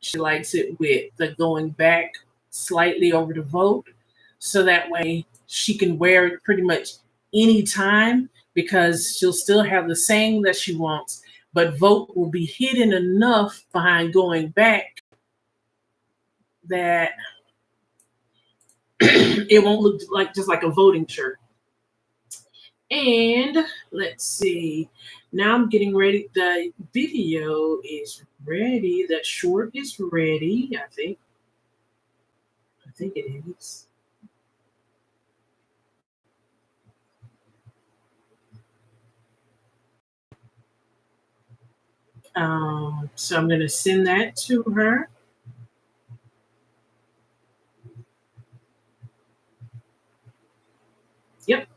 She likes it with the going back slightly over the vote, so that way she can wear it pretty much any time, because she'll still have the saying that she wants, but vote will be hidden enough behind going back that it won't look like just like a voting shirt. And let's see. Now I'm getting ready. The video is ready. That short is ready. I think. I think it is. So I'm gonna send that to her. Yep.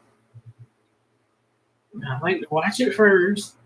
I like to watch it first.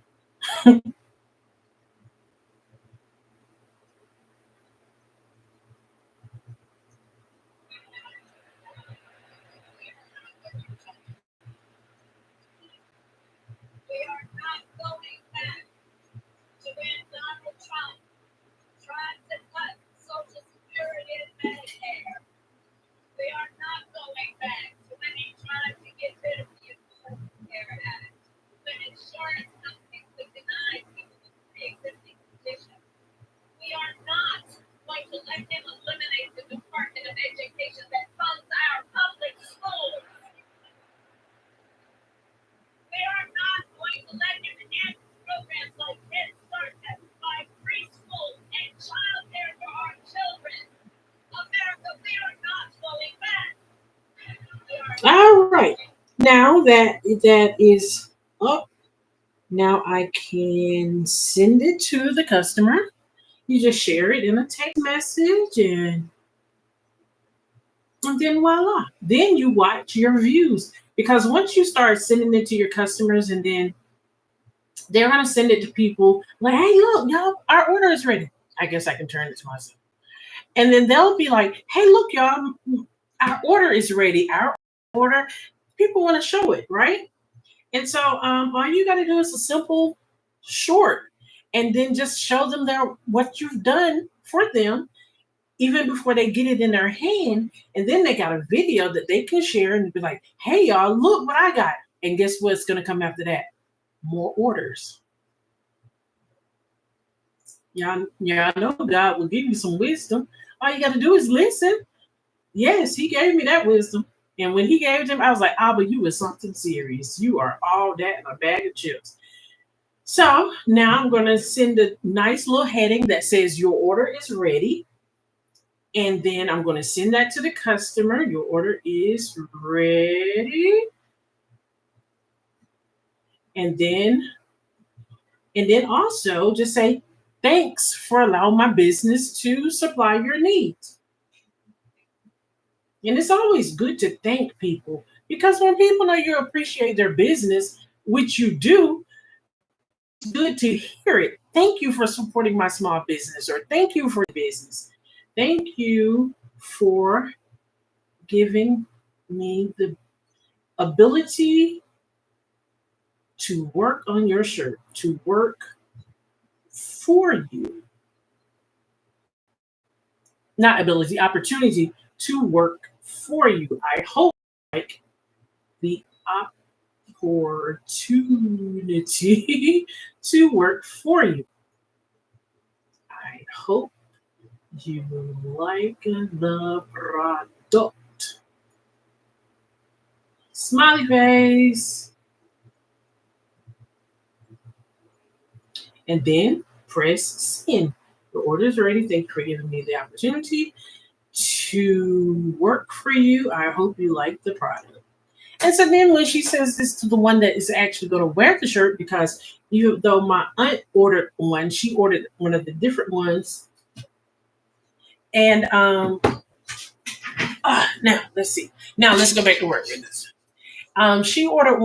now that that is up, now I can send it to the customer. You just share it in a text message and then voila. Then you watch your views. Because once you start sending it to your customers and then they're gonna send it to people like, hey, look, y'all, our order is ready. I guess I can turn it to myself. And then they'll be like, hey, look, y'all, our order is ready. Our order, people want to show it, right? And so all you got to do is a simple short and then just show them what you've done for them even before they get it in their hand. And then they got a video that they can share and be like, hey, y'all, look what I got. And guess what's going to come after that? More orders. Y'all know God will give you some wisdom. All you got to do is listen. Yes, he gave me that wisdom. And when he gave them, I was like, but you was something serious. You are all that in a bag of chips. So now I'm going to send a nice little heading that says your order is ready. And then I'm going to send that to the customer. Your order is ready. And then also just say, thanks for allowing my business to supply your needs. And it's always good to thank people because when people know you appreciate their business, which you do, it's good to hear it. Thank you for supporting my small business, or thank you for the business. Thank you for giving me the ability to work on your shirt, to work for you. Not ability, opportunity to work for you. I hope like the opportunity to work for you. I hope you like the product. Smiley face. And then press send. The order is ready. Thank you for giving me the opportunity to work for you. I hope you like the product. And so then when she says this to the one that is actually going to wear the shirt, because even though my aunt ordered one, she ordered one of the different ones. And now let's see. Now let's go back to work with this. She ordered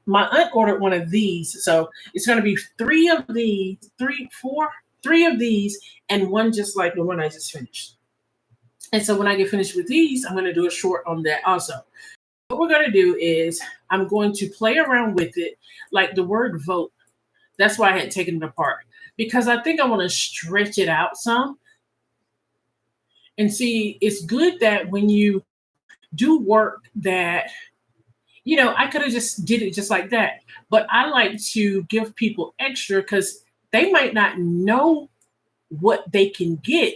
my aunt ordered one of these. So it's going to be three of these, and one just like the one I just finished. And so when I get finished with these, I'm going to do a short on that also. What we're going to do is I'm going to play around with it, like the word vote. That's why I had taken it apart, because I think I want to stretch it out some. And see, it's good that when you do work that, I could have just did it just like that. But I like to give people extra because they might not know what they can get.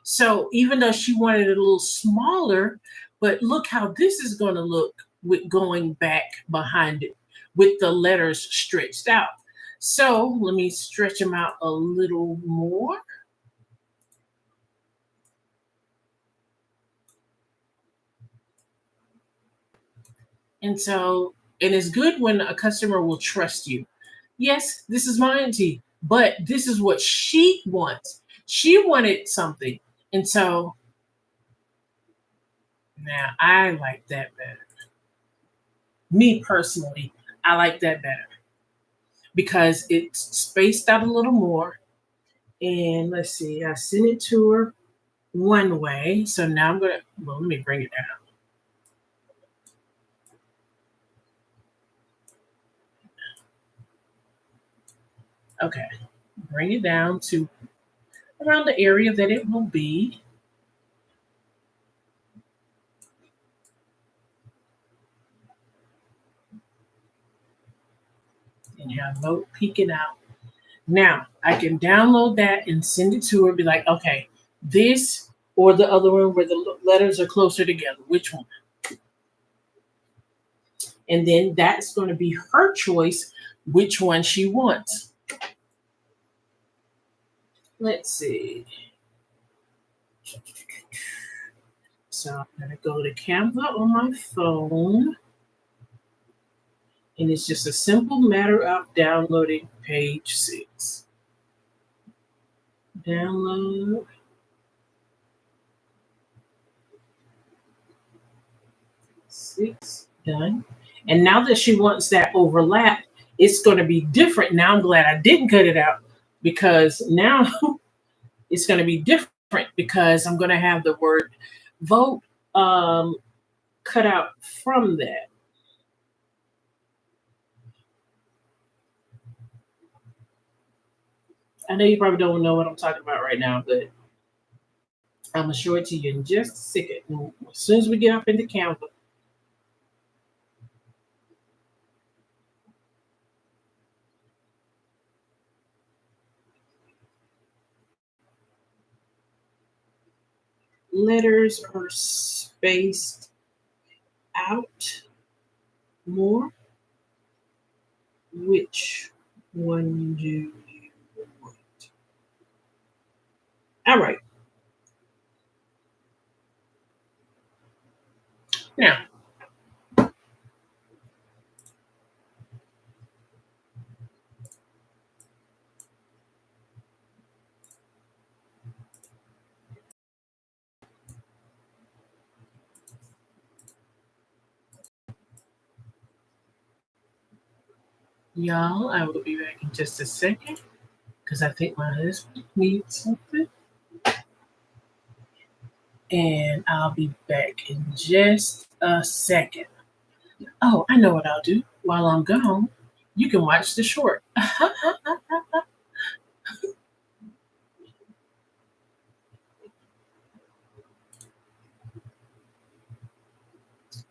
So even though she wanted it a little smaller, but look how this is going to look with going back behind it with the letters stretched out. So let me stretch them out a little more. And it's good when a customer will trust you. Yes, this is my auntie, but this is what she wants. She wanted something. And so now I like that better. Me personally, I like that better because it's spaced out a little more. And let's see, I sent it to her one way. So now let me bring it down. Okay, bring it down to around the area that it will be. And have vote peeking out. Now I can download that and send it to her. Be like, okay, this or the other one where the letters are closer together. Which one? And then that's going to be her choice, which one she wants. Let's see. So I'm going to go to Canva on my phone. And it's just a simple matter of downloading page 6. Download. 6, done. And now that she wants that overlap, it's going to be different. Now I'm glad I didn't cut it out, because now it's going to be different, because I'm going to have the word vote cut out from that. I know you probably don't know what I'm talking about right now, but I'm going to show it to you in just a second. As soon as we get up into Canva. Letters are spaced out more. Which one do you want? All right. Now, y'all, I will be back in just a second, because I think my husband needs something. And I'll be back in just a second. Oh, I know what I'll do. While I'm gone, you can watch the short. Wait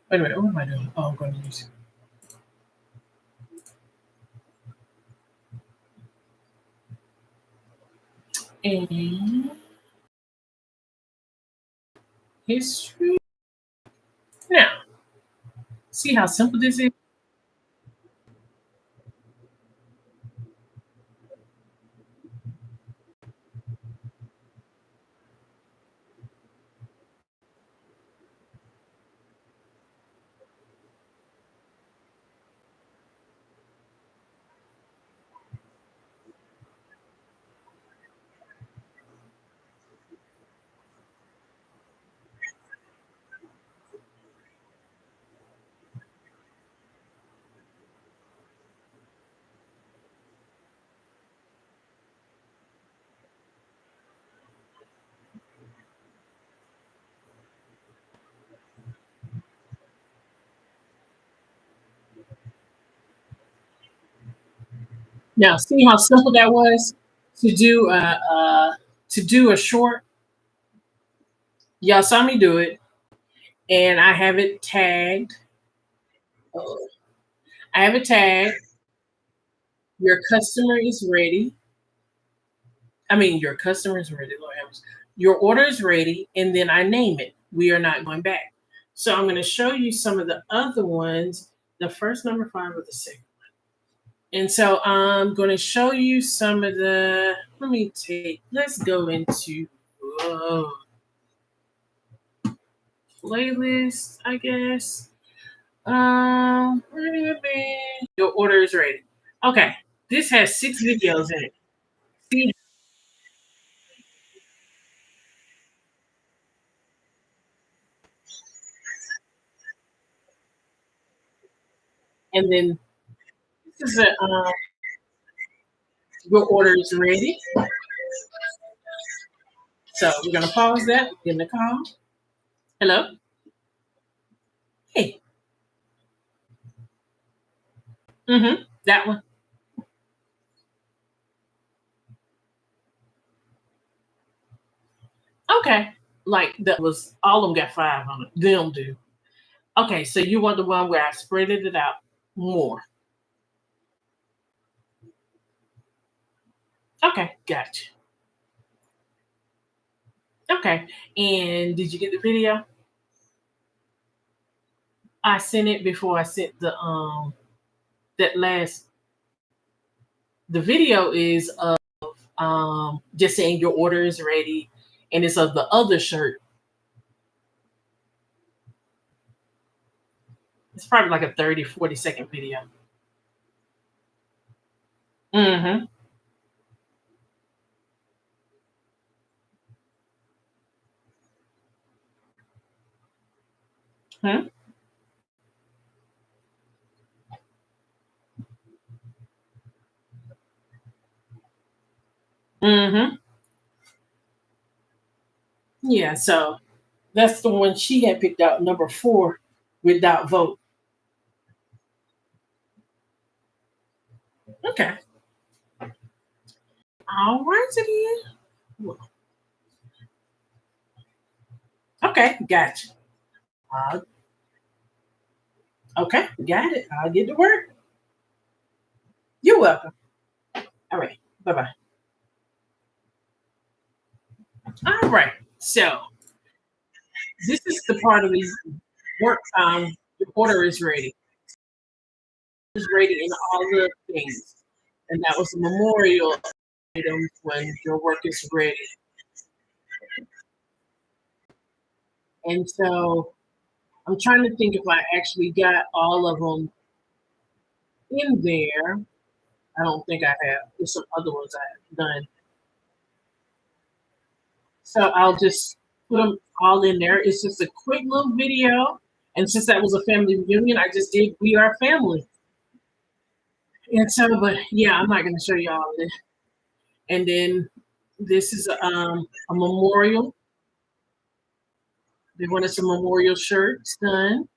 a minute, what am I doing? Oh, I'm going to use it. And history. Now, see how simple this is? Now, see how simple that was to do a short. Y'all saw me do it, and I have it tagged. Oh, I have it tagged. Your customer is ready. I mean, your customer is ready. Lord have mercy. Your order is ready, and then I name it. We are not going back. So I'm going to show you some of the other ones. The first number 5 or the second. And so I'm going to show you some of the. Let's go into playlist, I guess. Where did it be? Your order is ready. Okay, this has 6 videos in it. See, and then this is your order is ready. So we're gonna pause that. Get in the call. Hello. Hey. That one. Okay. Like that was all of them got 5 on it. Them do. Okay, so you want the one where I spreaded it out more. Okay, gotcha. Okay. And did you get the video? I sent it before I sent the that last the video is of just saying your order is ready, and it's of the other shirt. It's probably like a 30, 40-second video. Mm-hmm. Hmm. Mm-hmm. Yeah, so that's the one she had picked out, number 4, without vote. Okay. All right, again. Okay, gotcha. Uh, okay, got it. I'll get to work. You're welcome. All right. Bye bye. All right. So this is the part of the work. The order is ready. Is ready in all the things, and that was the memorial items when your work is ready. And so I'm trying to think if I actually got all of them in there. I don't think I have. There's some other ones I've done. So I'll just put them all in there. It's just a quick little video. And since that was a family reunion, I just did We Are Family. And so, but yeah, I'm not going to show you all of this. And then this is a memorial. They wanted some memorial shirts done.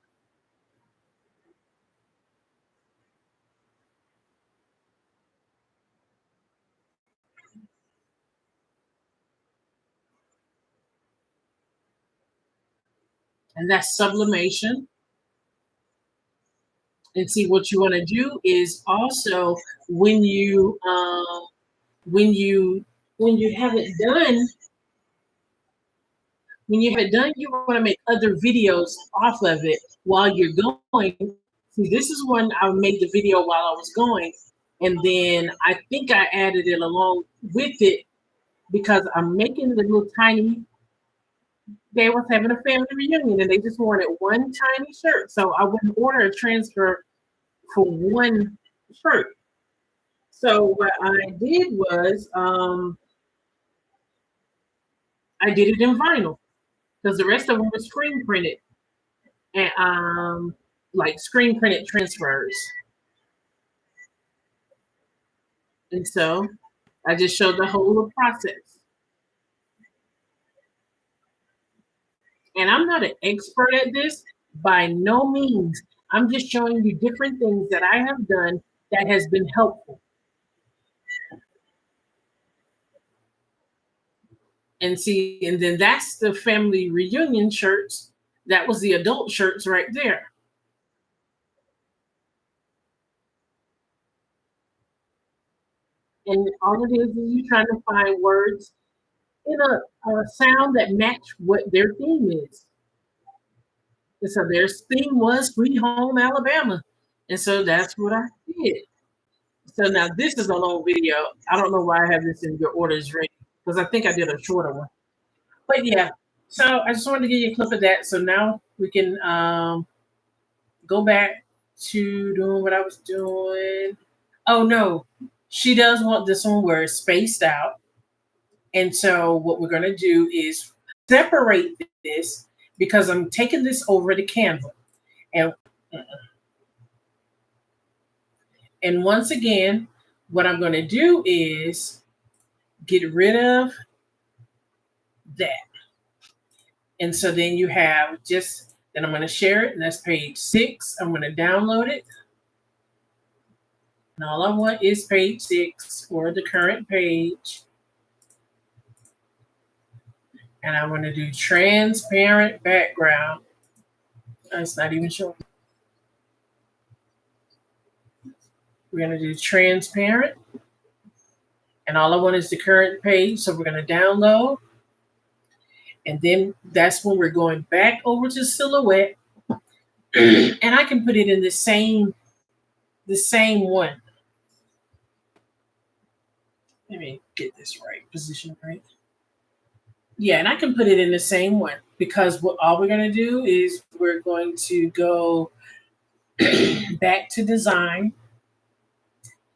And that's sublimation. And see, what you want to do is also when you when you when you have it done, when you have it done, you want to make other videos off of it while you're going. See, this is one I made the video while I was going, and then I think I added it along with it because I'm making the little tiny. They was having a family reunion, and they just wanted one tiny shirt, so I wouldn't order a transfer for one shirt. So what I did was I did it in vinyl because the rest of them were screen printed and like screen printed transfers. And so I just showed the whole process. And I'm not an expert at this by no means. I'm just showing you different things that I have done that has been helpful. And see, and then that's the family reunion shirts. That was the adult shirts right there. And all it is you trying to find words in a sound that match what their theme is. And so their theme was Sweet Home Alabama. And so that's what I did. So now this is a long video. I don't know why I have this in your orders ready because I think I did a shorter one. But yeah, so I just wanted to give you a clip of that. So now we can go back to doing what I was doing. Oh no, she does want this one where it's spaced out. And so what we're going to do is separate this because I'm taking this over to Canva. And and once again, what I'm going to do is get rid of that. And so then you have just, then I'm going to share it. And that's page 6. I'm going to download it. And all I want is page 6 or the current page. And I'm going to do transparent background. It's not even showing. We're going to do transparent. And all I want is the current page. So we're going to download. And then that's when we're going back over to Silhouette. And I can put it in the same one. Let me get this right, position right. Yeah, and I can put it in the same one because what all we're going to do is we're going to go back to design.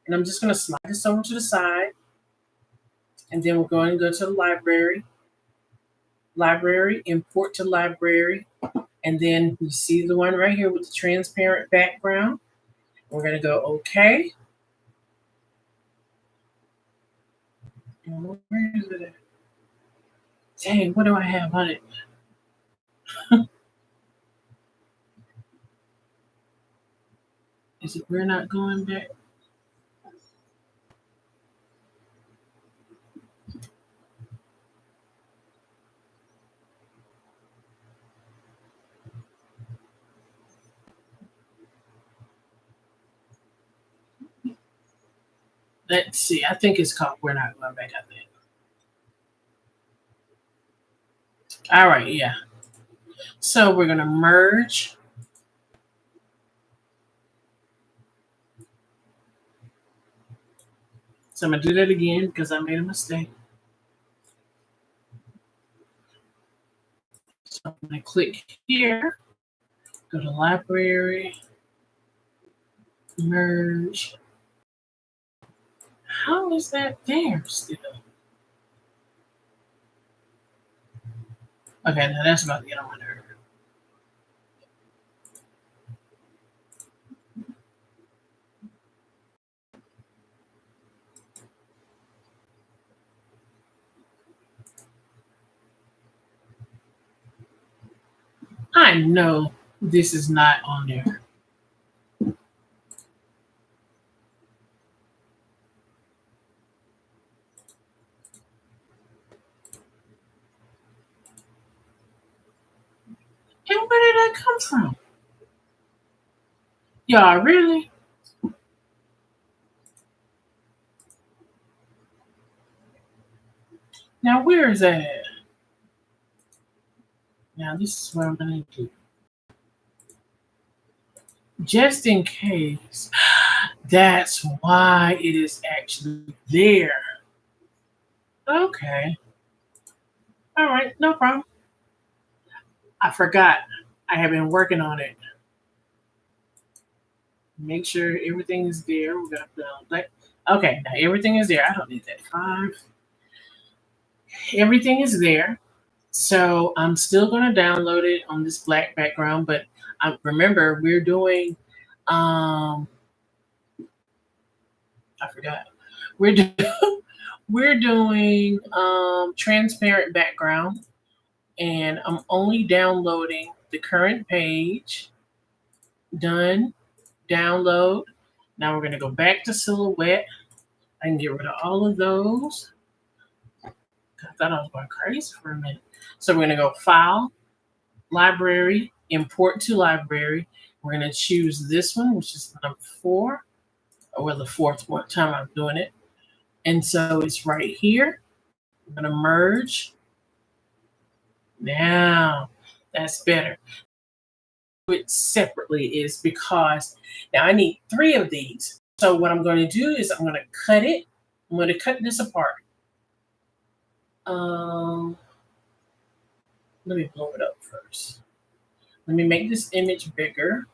And I'm just going to slide this over to the side. And then we're going to go to the library, import to library. And then you see the one right here with the transparent background. We're going to go OK. And where is it at? Dang, what do I have on it? Is it we're not going back? Let's see. I think it's called We're Not Going Back, I think. All right, yeah. So we're going to merge. So I'm going to do that again because I made a mistake. So I'm going to click here, go to library, merge. How is that there still? Okay, now that's about to get on my nerve. I know this is not on there. And where did that come from? Y'all, really? Now, where is that at? Now, this is what I'm going to do. Just in case, that's why it is actually there. Okay. All right, no problem. I forgot. I have been working on it. Make sure everything is there. We're gonna put on black. Okay, now everything is there. I don't need that 5. Everything is there. So I'm still gonna download it on this black background, but remember we're doing I forgot. We're doing we're doing transparent background, and I'm only downloading the current page. Done. Download. Now we're going to go back to Silhouette. I can get rid of all of those. I thought I was going crazy for a minute. So we're going to go File, Library, Import to Library. We're going to choose this one, which is number 4, or the 4th time I'm doing it. And so it's right here. I'm going to merge. Now, that's better. It separately is because now I need 3 of these. So what I'm going to do is I'm going to cut it. I'm going to cut this apart. Let me blow it up first. Let me make this image bigger.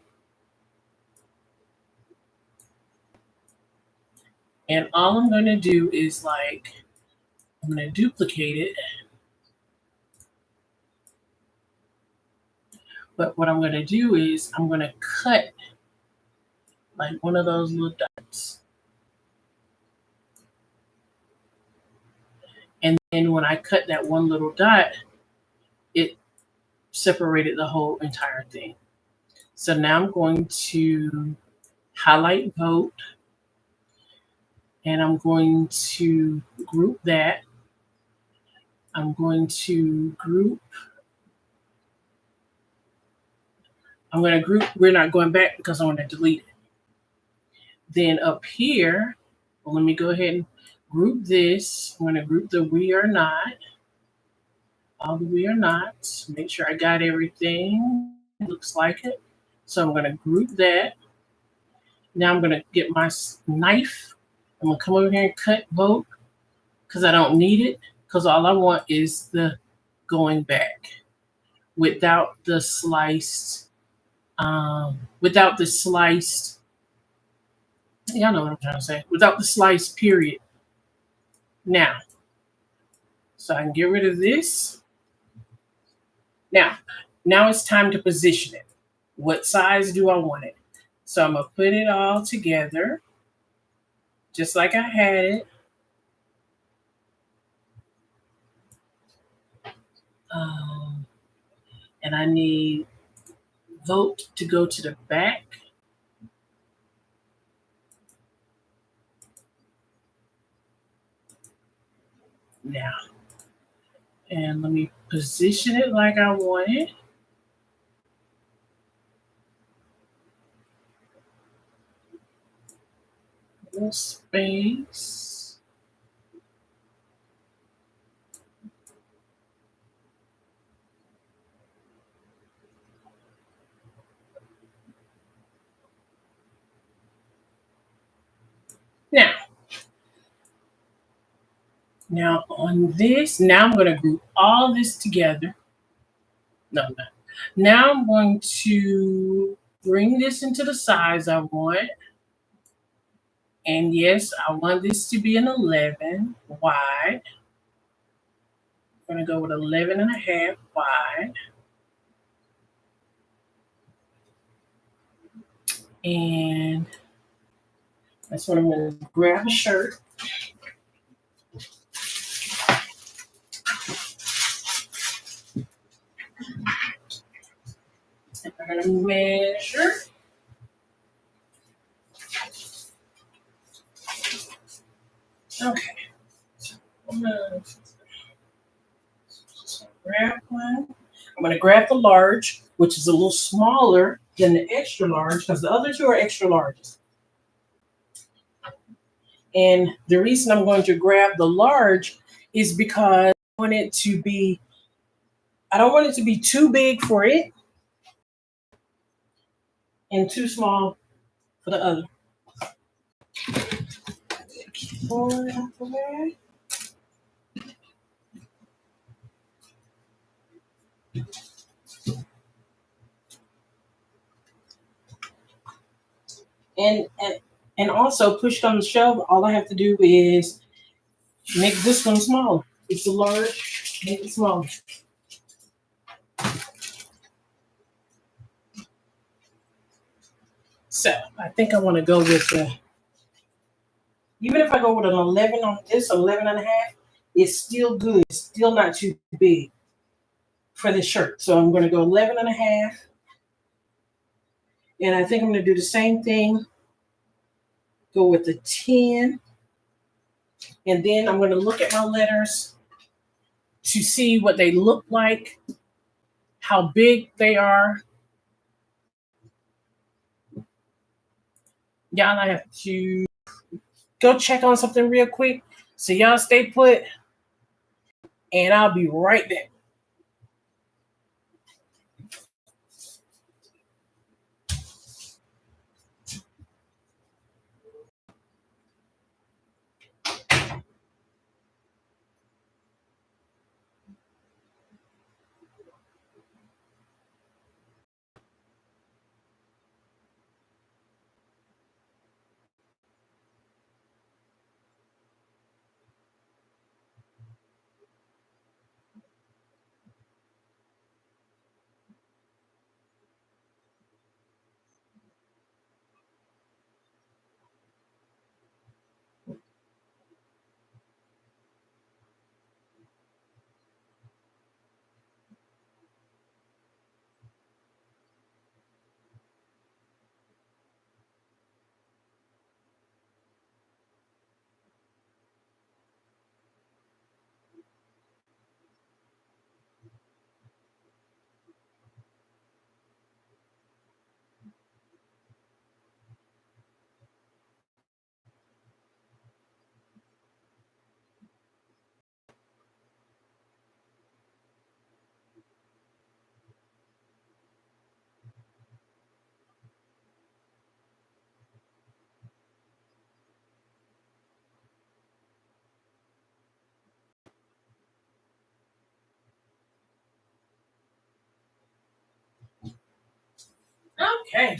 And all I'm going to do is I'm going to duplicate it. But what I'm going to do is I'm going to cut like one of those little dots. And then when I cut that one little dot, it separated the whole entire thing. So now I'm going to highlight vote, and I'm going to group that. I'm going to group. I'm going to group. We're not going back because I want to delete it. Then up here, well, let me go ahead and group this. I'm going to group the We Are Not. All the We Are Nots. Make sure I got everything. Looks like it. So I'm going to group that. Now I'm going to get my knife. I'm going to come over here and cut vote because I don't need it, because all I want is the going back without the sliced Y'all know what I'm trying to say. Without the slice, period. Now, so I can get rid of this. Now it's time to position it. What size do I want it? So I'm going to put it all together, just like I had it. And I need vote to go to the back. Now, and let me position it like I want it. Little space. Now on this, now I'm going to group all this together. No. Now I'm going to bring this into the size I want. And yes, I want this to be an 11 wide. I'm going to go with 11 and a half wide. And that's what I'm going to grab a shirt. And I'm going to measure. Okay. So I'm going to grab one. I'm going to grab the large, which is a little smaller than the extra large, because the other two are extra larges. And the reason I'm going to grab the large is because I don't want it to be too big for it and too small for the other. And also pushed on the shelf, all I have to do is make this one smaller. It's a large, make it smaller. So I think I want to go with even if I go with an 11 on this, 11 and a half, it's still good. It's still not too big for this shirt. So I'm going to go 11 and a half. And I think I'm going to do the same thing. Go with the 10. And then I'm going to look at my letters to see what they look like, how big they are. Y'all, I have to go check on something real quick. So y'all stay put, and I'll be right back. Okay.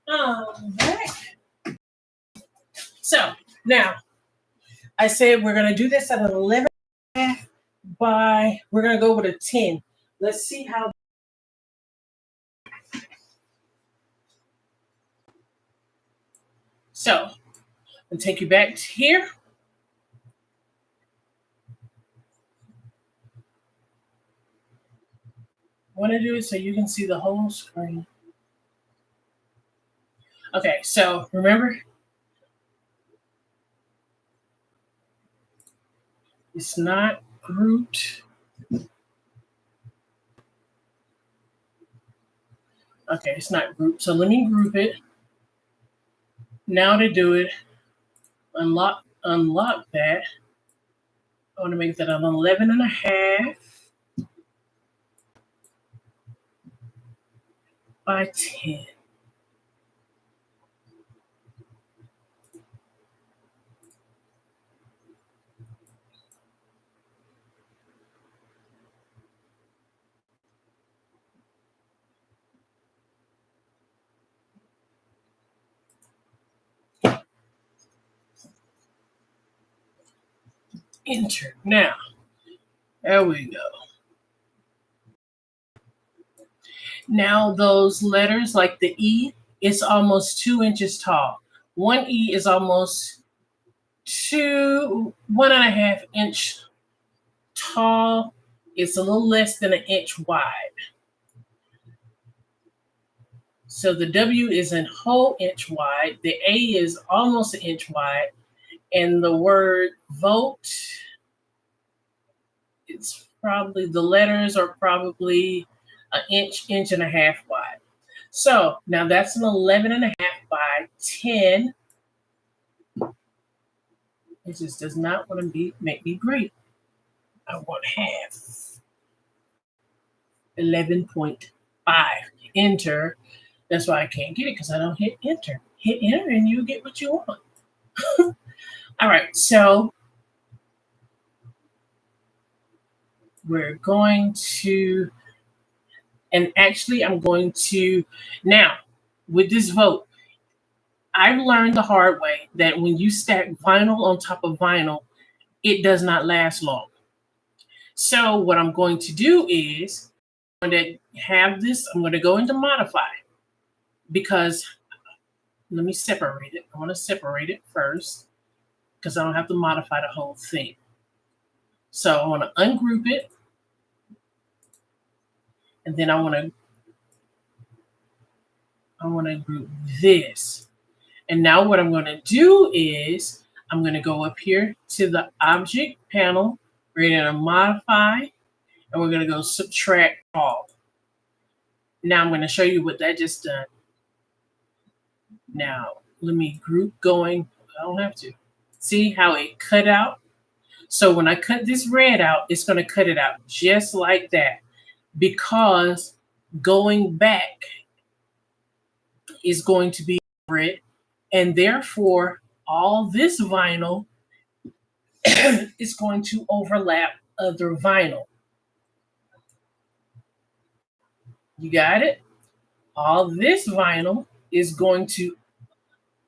Back. So now I said we're going to do this at an 11 by, we're going to go with a 10. Let's see how. So I'll take you back to here. I want to do it so you can see the whole screen. Okay, so remember, it's not grouped. Okay, it's not grouped. So let me group it. Now to do it, unlock that. I want to make that an 11 and a half by 10. Enter. Now, there we go. Now those letters like the E, it's almost 2 inches tall. One E is almost 1.5 inch tall. It's a little less than an inch wide. So the W is a whole inch wide. The A is almost an inch wide. And the word vote, it's probably, the letters are probably an inch and a half wide. So now that's an 11 and a half by 10. It just does not want to make me great. I want half. 11.5. Enter. That's why I can't get it, because I don't hit enter. Hit enter and you get what you want. All right, so we're going to, and actually I'm going to, now with this vote, I've learned the hard way that when you stack vinyl on top of vinyl, it does not last long. So what I'm going to do is, I'm going to have this, I'm going to go into modify, because let me separate it. I want to separate it first because I don't have to modify the whole thing. So I want to ungroup it. And then I want to group this. And now what I'm going to do is I'm going to go up here to the object panel. We're going to modify, and we're going to go subtract all. Now I'm going to show you what that just done. Now let me group going. I don't have to. See how it cut out? So when I cut this red out, it's going to cut it out just like that, because going back is going to be red, and therefore all this vinyl is going to overlap other vinyl. You got it? All this vinyl is going to,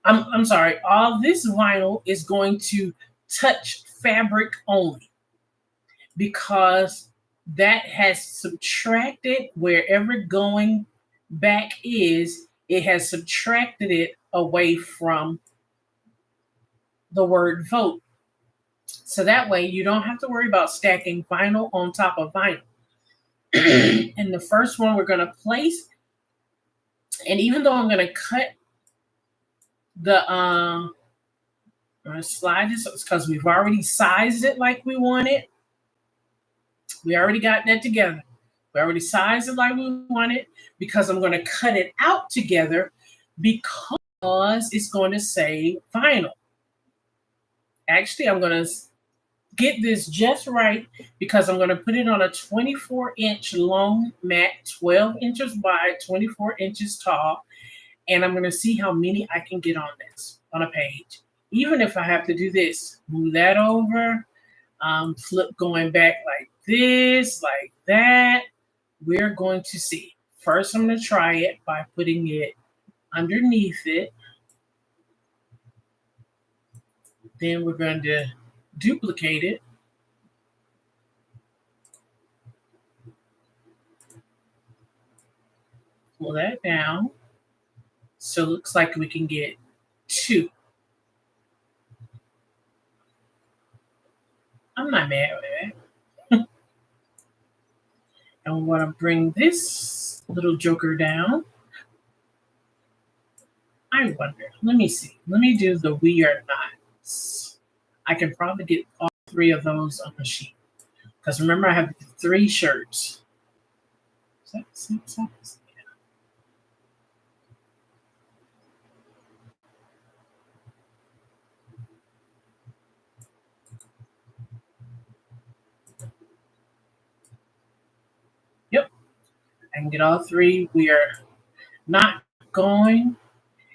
I'm sorry, all this vinyl is going to touch fabric only, because that has subtracted wherever going back is, it has subtracted it away from the word vote. So that way you don't have to worry about stacking vinyl on top of vinyl. And the first one we're going to place, and even though I'm going to cut the, I'm going to slide this because we've already sized it like we want it. We already got that together. We already sized it like we want it, because I'm going to cut it out together because it's going to say vinyl. Actually, I'm going to get this just right, because I'm going to put it on a 24-inch long mat, 12 inches wide, 24 inches tall, and I'm going to see how many I can get on this, on a page. Even if I have to do this, move that over, flip going back like this, like that, we're going to see. First, I'm going to try it by putting it underneath it. Then we're going to duplicate it. Pull that down. So it looks like we can get 2. I'm not mad with that. And we want to bring this little joker down. I wonder. Let me see. Let me do the we are nots. I can probably get all 3 of those on the sheet. Because remember, I have 3 shirts. Yep. I can get all 3. We are not going.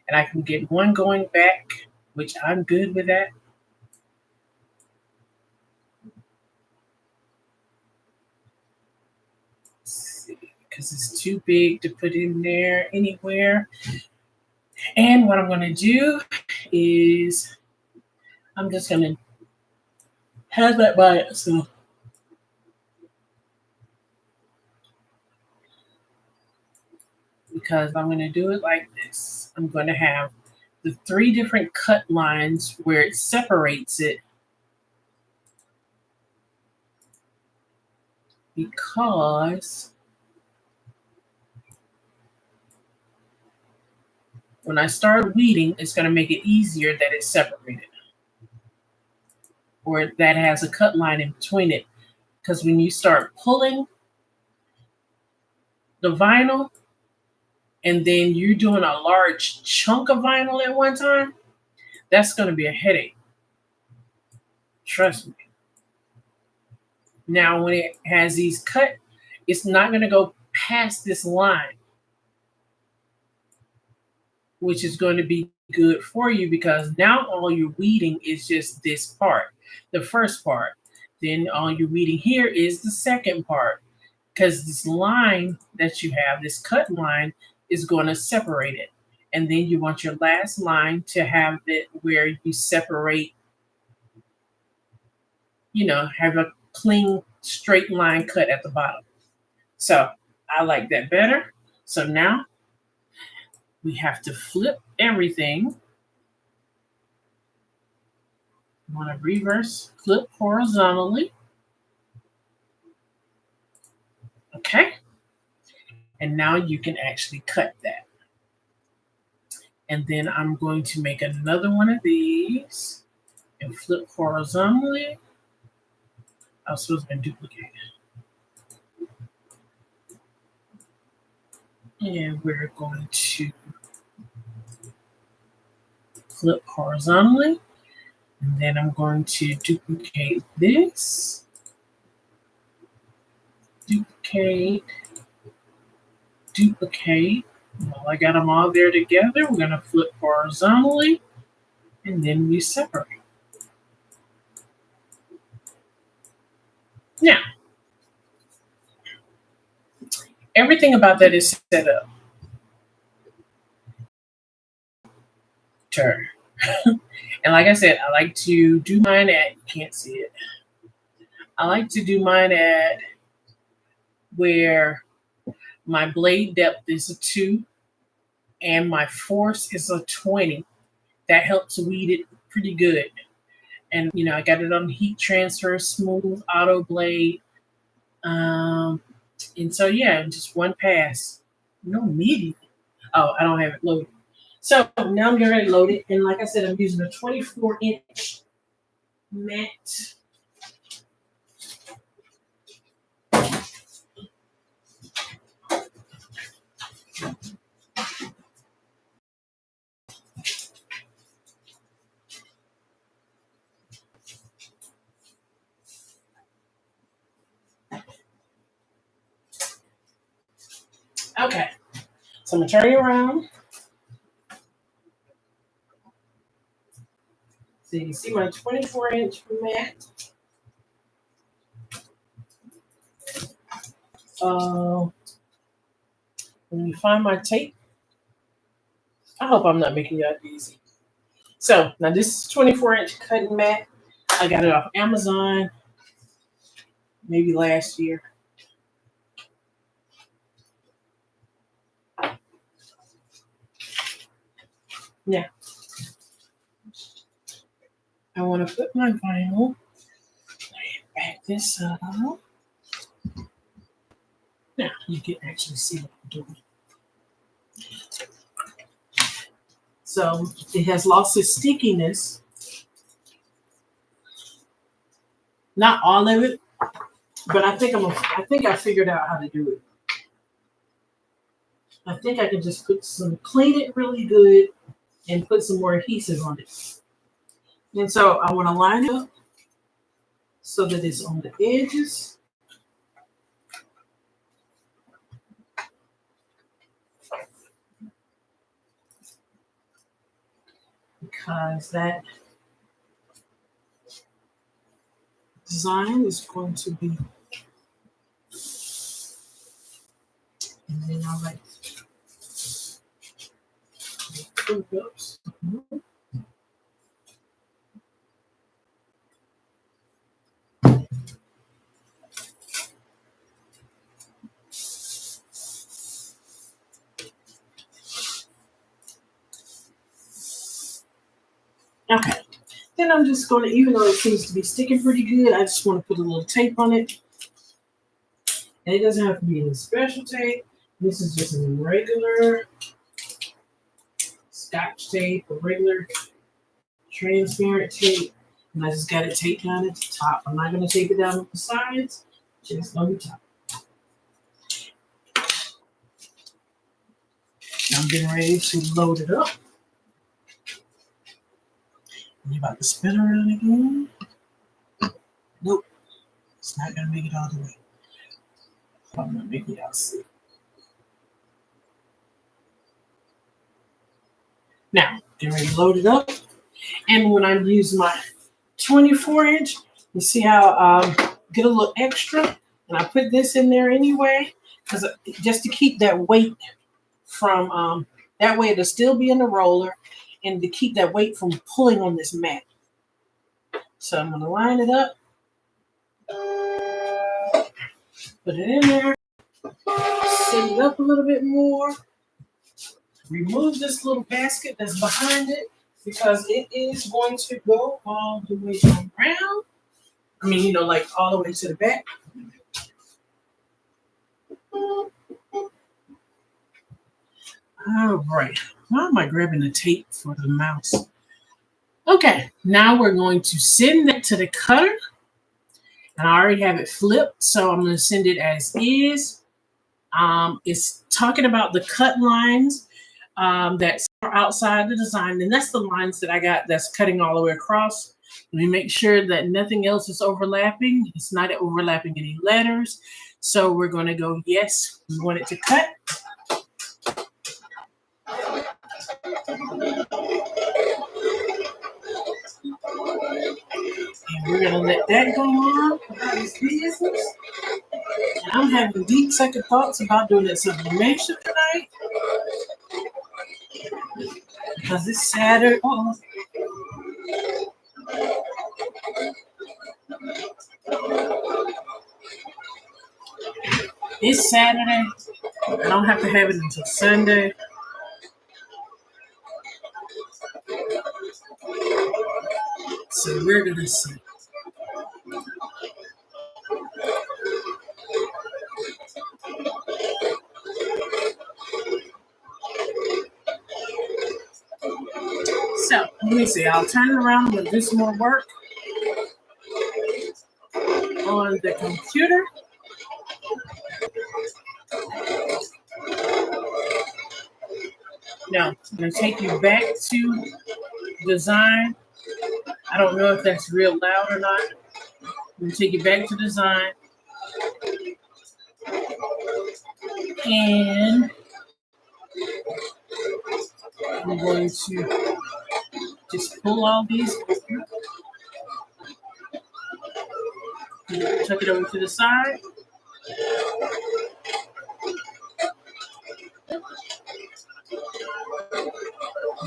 And I can get 1 going back, which I'm good with that. Because it's too big to put in there anywhere. And what I'm going to do is I'm just going to have that by itself. Because I'm going to do it like this. I'm going to have the 3 different cut lines where it separates it. Because when I start weeding, it's going to make it easier that it's separated. Or that has a cut line in between it. Because when you start pulling the vinyl, and then you're doing a large chunk of vinyl at one time, that's going to be a headache. Trust me. Now, when it has these cut, it's not going to go past this line, which is going to be good for you because now all you're weeding is just this part, the first part. Then all you're weeding here is the second part because this line that you have, this cut line, is going to separate it. And then you want your last line to have it where you separate, have a clean straight line cut at the bottom. So I like that better. So now we have to flip everything. You want to reverse flip horizontally. Okay. And now you can actually cut that. And then I'm going to make another one of these and flip horizontally. I was supposed to duplicate it. And we're going to flip horizontally. And then I'm going to duplicate this. Duplicate. Well, I got them all there together. We're going to flip horizontally. And then we separate. Now, everything about that is set up. Turn. And like I said, I like to do mine at, you can't see it. I like to do mine at where my blade depth is a 2 and my force is a 20. That helps weed it pretty good. And, I got it on heat transfer, smooth, auto blade. And so, yeah, just one pass. No medium. Oh, I don't have it loaded. So now I'm getting ready to load it. And like I said, I'm using a 24-inch mat. Okay. So I'm going to turn you around. So you can see my 24-inch mat. Let me find my tape. I hope I'm not making that easy. So now this is 24-inch cutting mat. I got it off Amazon maybe last year. Now, I want to put my vinyl, back this up. Now, you can actually see what I'm doing. So, it has lost its stickiness. Not all of it, but I think I figured out how to do it. I think I can just clean it really good and put some more adhesive on it. And so I want to line it up so that it's on the edges. Because that design is going to be, and then I like oops. Okay, then I'm just going to, even though it seems to be sticking pretty good, I just want to put a little tape on it. And it doesn't have to be any special tape. This is just a regular Scotch tape, a regular transparent tape. And I just got it taped down at the top. I'm not going to tape it down on the sides, just on the top. I'm getting ready to load it up. You about to spin around again? Nope. It's not going to make it all the way. I'm going to make it out see. Now, get ready to load it up. And when I use my 24-inch, you see how get a little extra. And I put this in there anyway, because just to keep that weight from, that way it'll still be in the roller and to keep that weight from pulling on this mat. So I'm going to line it up. Put it in there. Set it up a little bit more. Remove this little basket that's behind it because it is going to go all the way around. I mean, you know, like all the way to the back. All right. Why am I grabbing the tape for the mouse? Okay, now we're going to send that to the cutter. And I already have it flipped, so I'm going to send it as is. It's talking about the cut lines that are outside the design, and that's the lines that I got that's cutting all the way across. Let me make sure that nothing else is overlapping. It's not overlapping any letters. So we're going to go, yes, we want it to cut. And we're going to let that go on about this business. And I'm having deep second thoughts about doing that sublimation tonight. Because it's Saturday. Oh. It's Saturday. I don't have to have it until Sunday. So we're going to see. So let me see. I'll turn it around. I'm going to do some more work on the computer. Now, I'm going to take you back to design. I don't know if that's real loud or not. I'm going to take you back to design. And I'm going to just pull all these over. Tuck it over to the side.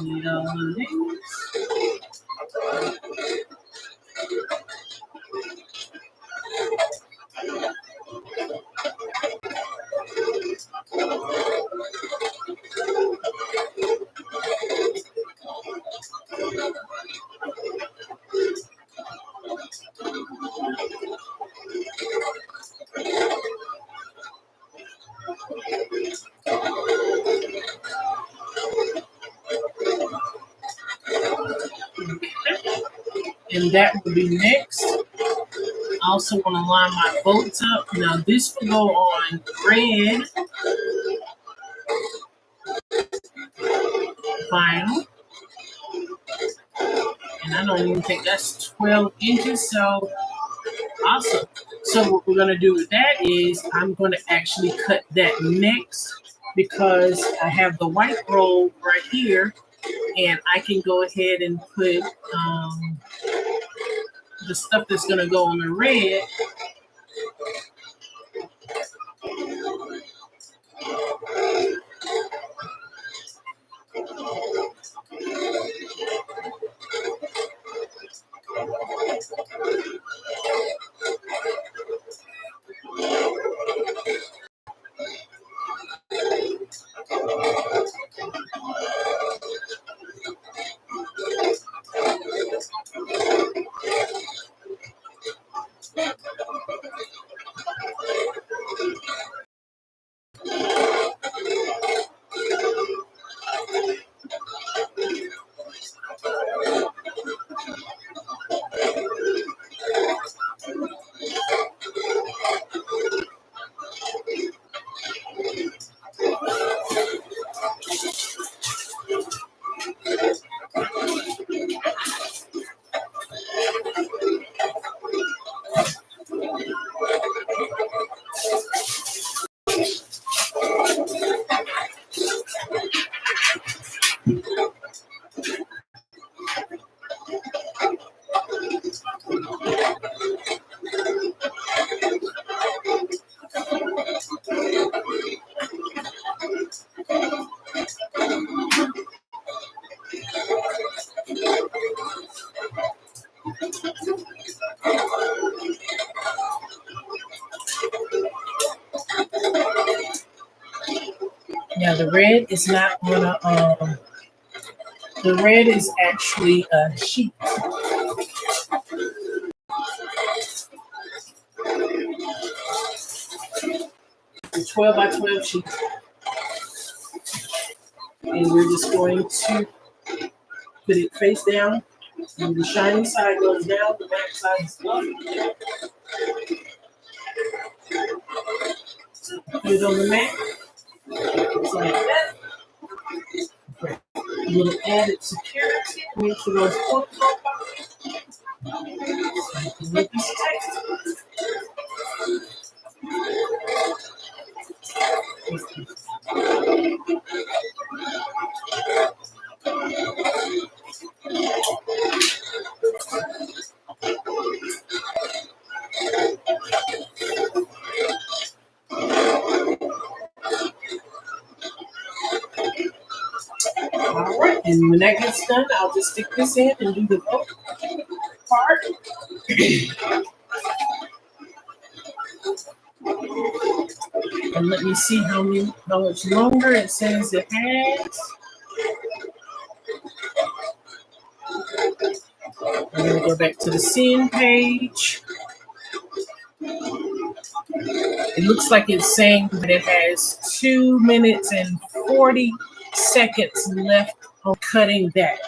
Need all of these. and that will be next. I also want to line my bolts up. Now this will go on red vinyl, and I don't even think that's 12 inches, so awesome. So what we're going to do with that is I'm going to actually cut that next because I have the white roll right here, and I can go ahead and put the stuff that's going to go on the red. Now the red is not gonna the red is actually a sheet. A 12 by 12 sheet. And we're just going to put it face down. And the shiny side goes down, the back side is up. So put it on the mat. Just like that. A little added security. Make sure those corks are make this tight. All right, and when that gets done, I'll just stick this in and do the boat part. And let me see how much longer it says it has. I'm going to go back to the scene page. It looks like it's saying that it has 2 minutes and 40 seconds left on cutting that.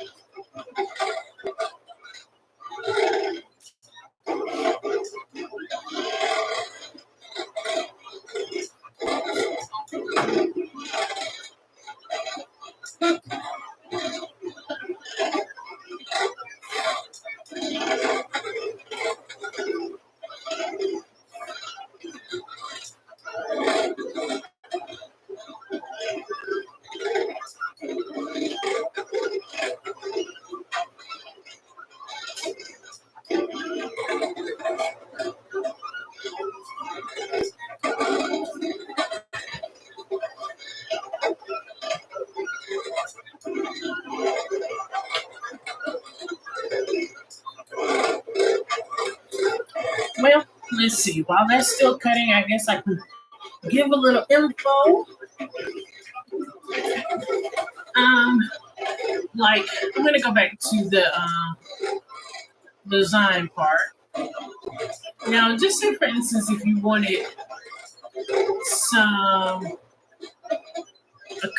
Well, let's see. While that's still cutting, I guess I can give a little info. Like I'm gonna go back to the design part. Now, just say for instance, if you wanted a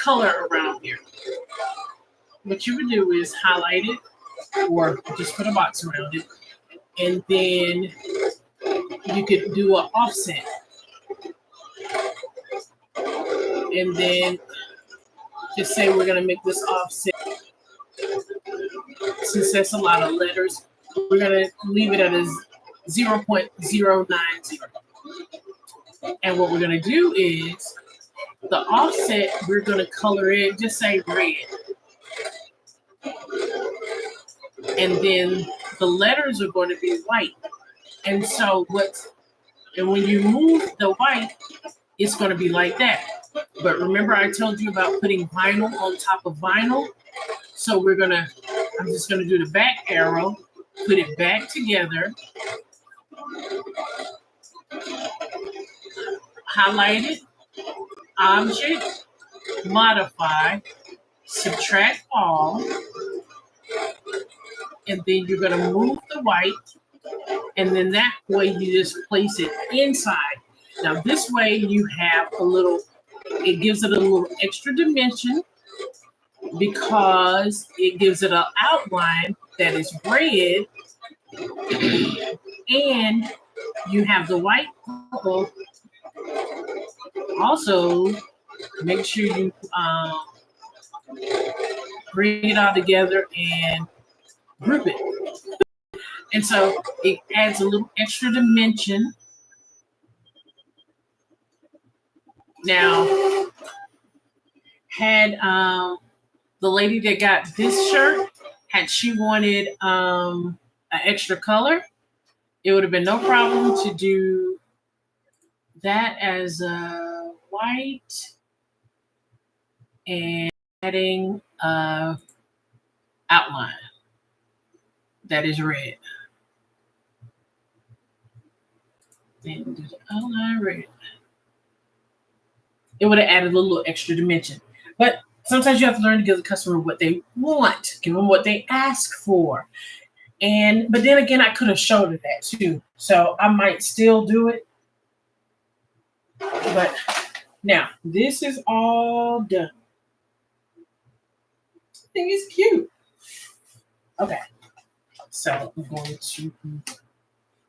color around here, what you would do is highlight it or just put a box around it. And then you could do an offset. And then just say we're going to make this offset. Since that's a lot of letters, we're going to leave it at a 0.090. And what we're going to do is the offset, we're going to color it, just say red. And then the letters are going to be white. And so when you move the white, it's going to be like that. But remember I told you about putting vinyl on top of vinyl? So I'm just going to do the back arrow, put it back together, highlight it, object, modify, subtract all, and then you're going to move the white, and then that way you just place it inside. Now this way you have it gives it a little extra dimension because it gives it an outline that is red, and you have the white purple. Also, make sure you bring it all together and group it. And so it adds a little extra dimension. Now, had the lady that got this shirt, had she wanted an extra color, it would have been no problem to do that as a white and adding a outline that is red. Then do the outline red. It would have added a little extra dimension. But sometimes you have to learn to give the customer what they want, give them what they ask for. But then again, I could have showed her that too. So I might still do it. But now this is all done. I think it's cute. Okay. So I'm going to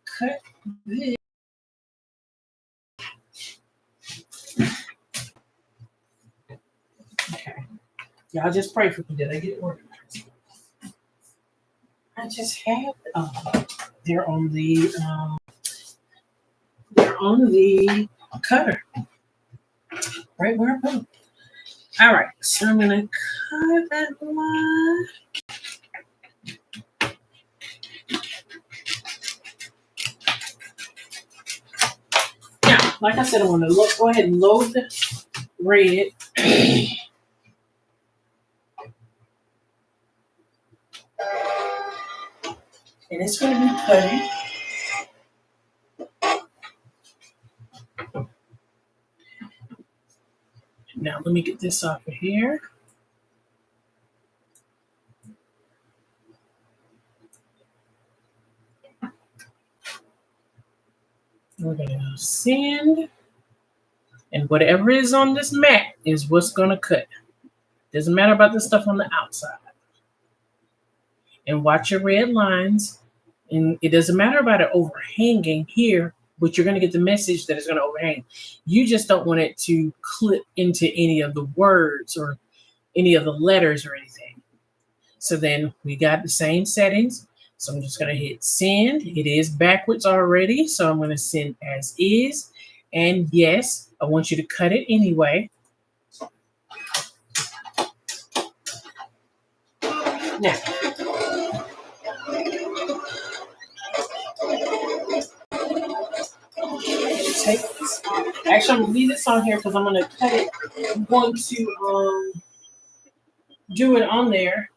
cut this. Okay. Y'all just pray for me. Did I get it organized? I just had they're on the cutter. Right where I put them. All right, so I'm gonna cut that line. Now, like I said, I'm gonna go ahead and load the red. And it's going to be cutting. Now let me get this off of here. We're going to send. And whatever is on this mat is what's going to cut. Doesn't matter about the stuff on the outside. And watch your red lines. And it doesn't matter about it overhanging here, but you're going to get the message that it's going to overhang. You just don't want it to clip into any of the words or any of the letters or anything. So then we got the same settings. So I'm just going to hit send. It is backwards already. So I'm going to send as is. And yes, I want you to cut it anyway. Now, take this. Actually, I'm gonna leave this on here because I'm gonna cut it. I'm going to do it on there,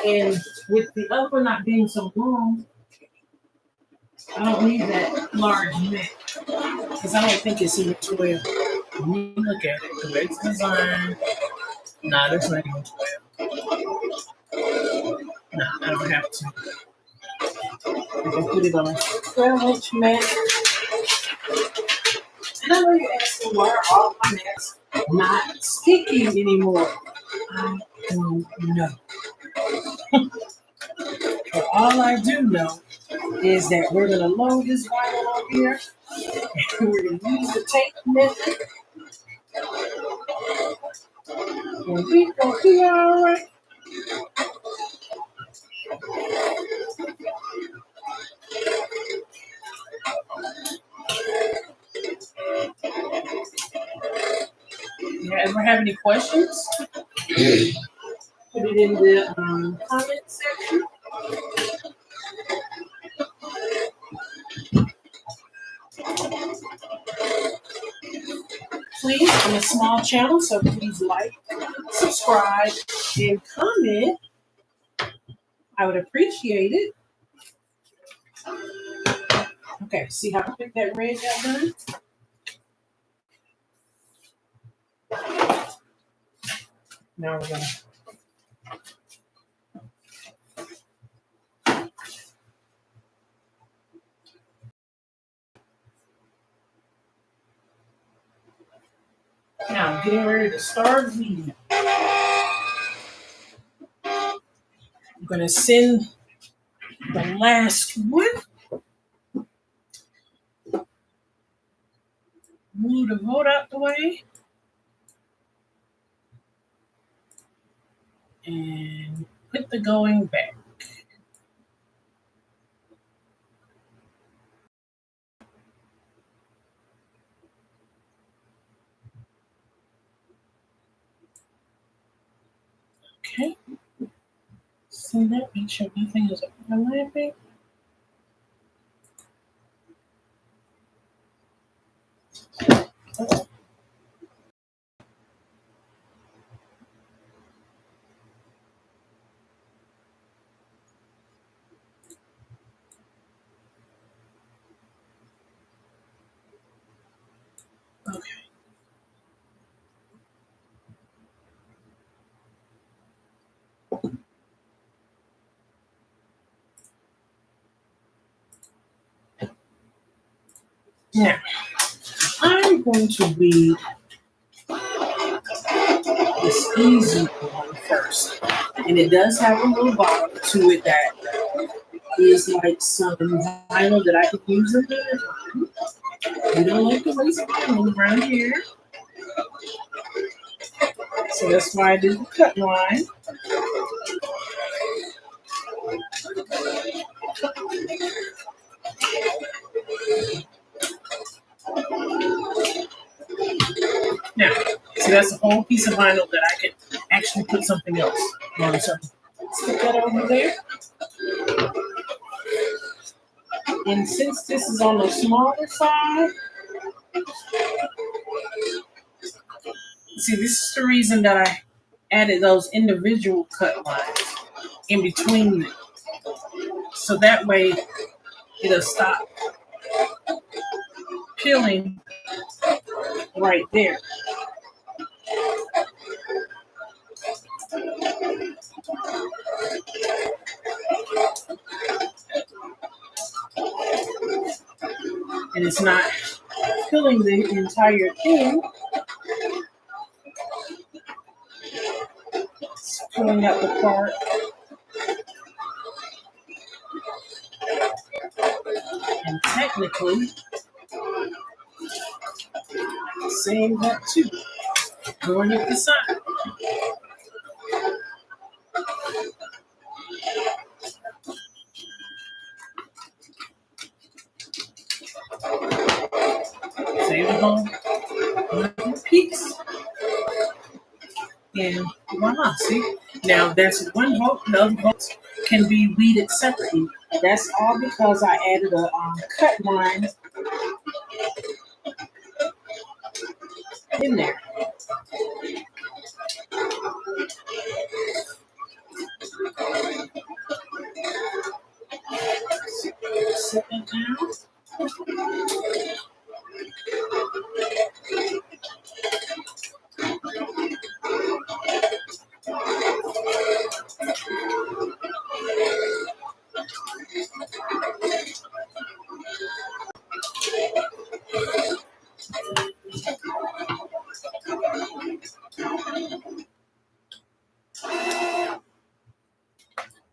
and with the other one not being so long, I don't need that large neck because I don't think it's even 12. Let me look at it. The way it's designed. Nah, that's not even 12. Nah, I don't have to. I can put it on a 12-inch mat. And I know you're asking why are all my mats not sticky anymore? I don't know. all I do know is that we're going to load this vinyl on here. And we're going to use the tape method. And we're going to be all right. You ever have any questions? Put it in the comment section. Please, I'm a small channel, so please like, subscribe, and comment. I would appreciate it. Okay, see how quick that red got done? Now we're going to now I'm getting ready to start reading. I'm going to send the last one. Move the vote out the way. And put the going back. Okay. Send that. Make sure nothing is overlapping. Oh. Okay. Now, I'm going to read this easy one first. And it does have a little bottle to it that is like some vinyl that I could use in there. We don't like to waste vinyl around here. So that's why I did the cut line. Now, see, that's a whole piece of vinyl that I could actually put something else on. So stick that over there. And since this is on the smaller side, see, this is the reason that I added those individual cut lines in between them. So that way it'll stop peeling right there. And it's not peeling the entire thing. It's pulling out the part. And technically, saying that too. Going at the side. Save the whole piece. And voila, see? Now that's one vote. The other votes can be weeded separately. That's all because I added a cut line in there. Set that down.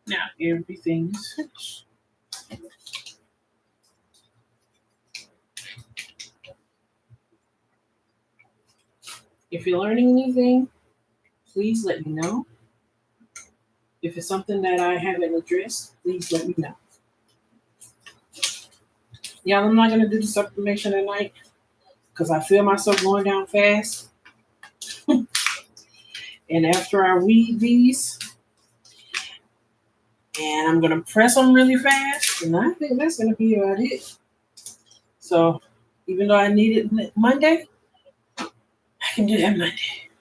Now, if everything is finished. If you're learning anything, please let me know. If it's something that I haven't addressed, please let me know. Yeah, I'm not going to do the sublimation tonight because I feel myself going down fast. And after I weed these, and I'm going to press them really fast, and I think that's going to be about it. So even though I need it Monday, I can do that Monday.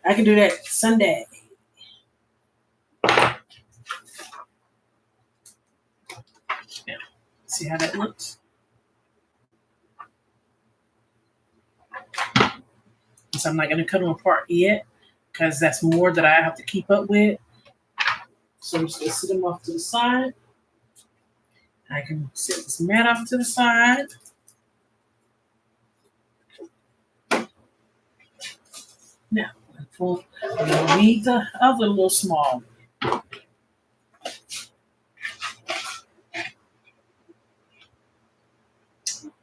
I can do that Sunday. Yeah. See how that looks? So I'm not going to cut them apart yet because that's more that I have to keep up with. So I'm just going to sit them off to the side. I can set this mat off to the side. Now, I'm going to weed the other little small. I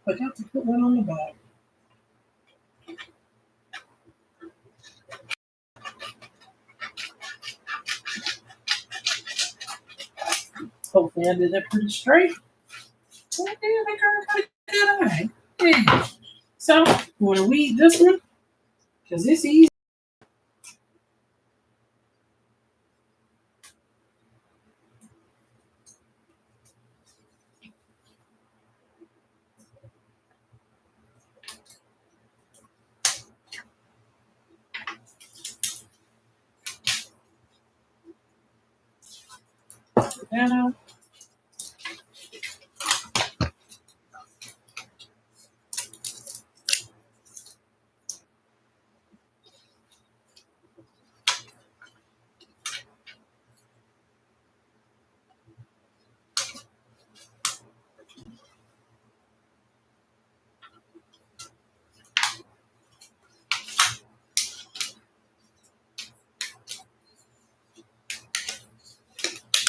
forgot to put one on the bottom. Hopefully I did that pretty straight. Oh, yeah, that girl got a good eye. Yeah. So, I'm going to weed this one because it's easy. Put that out.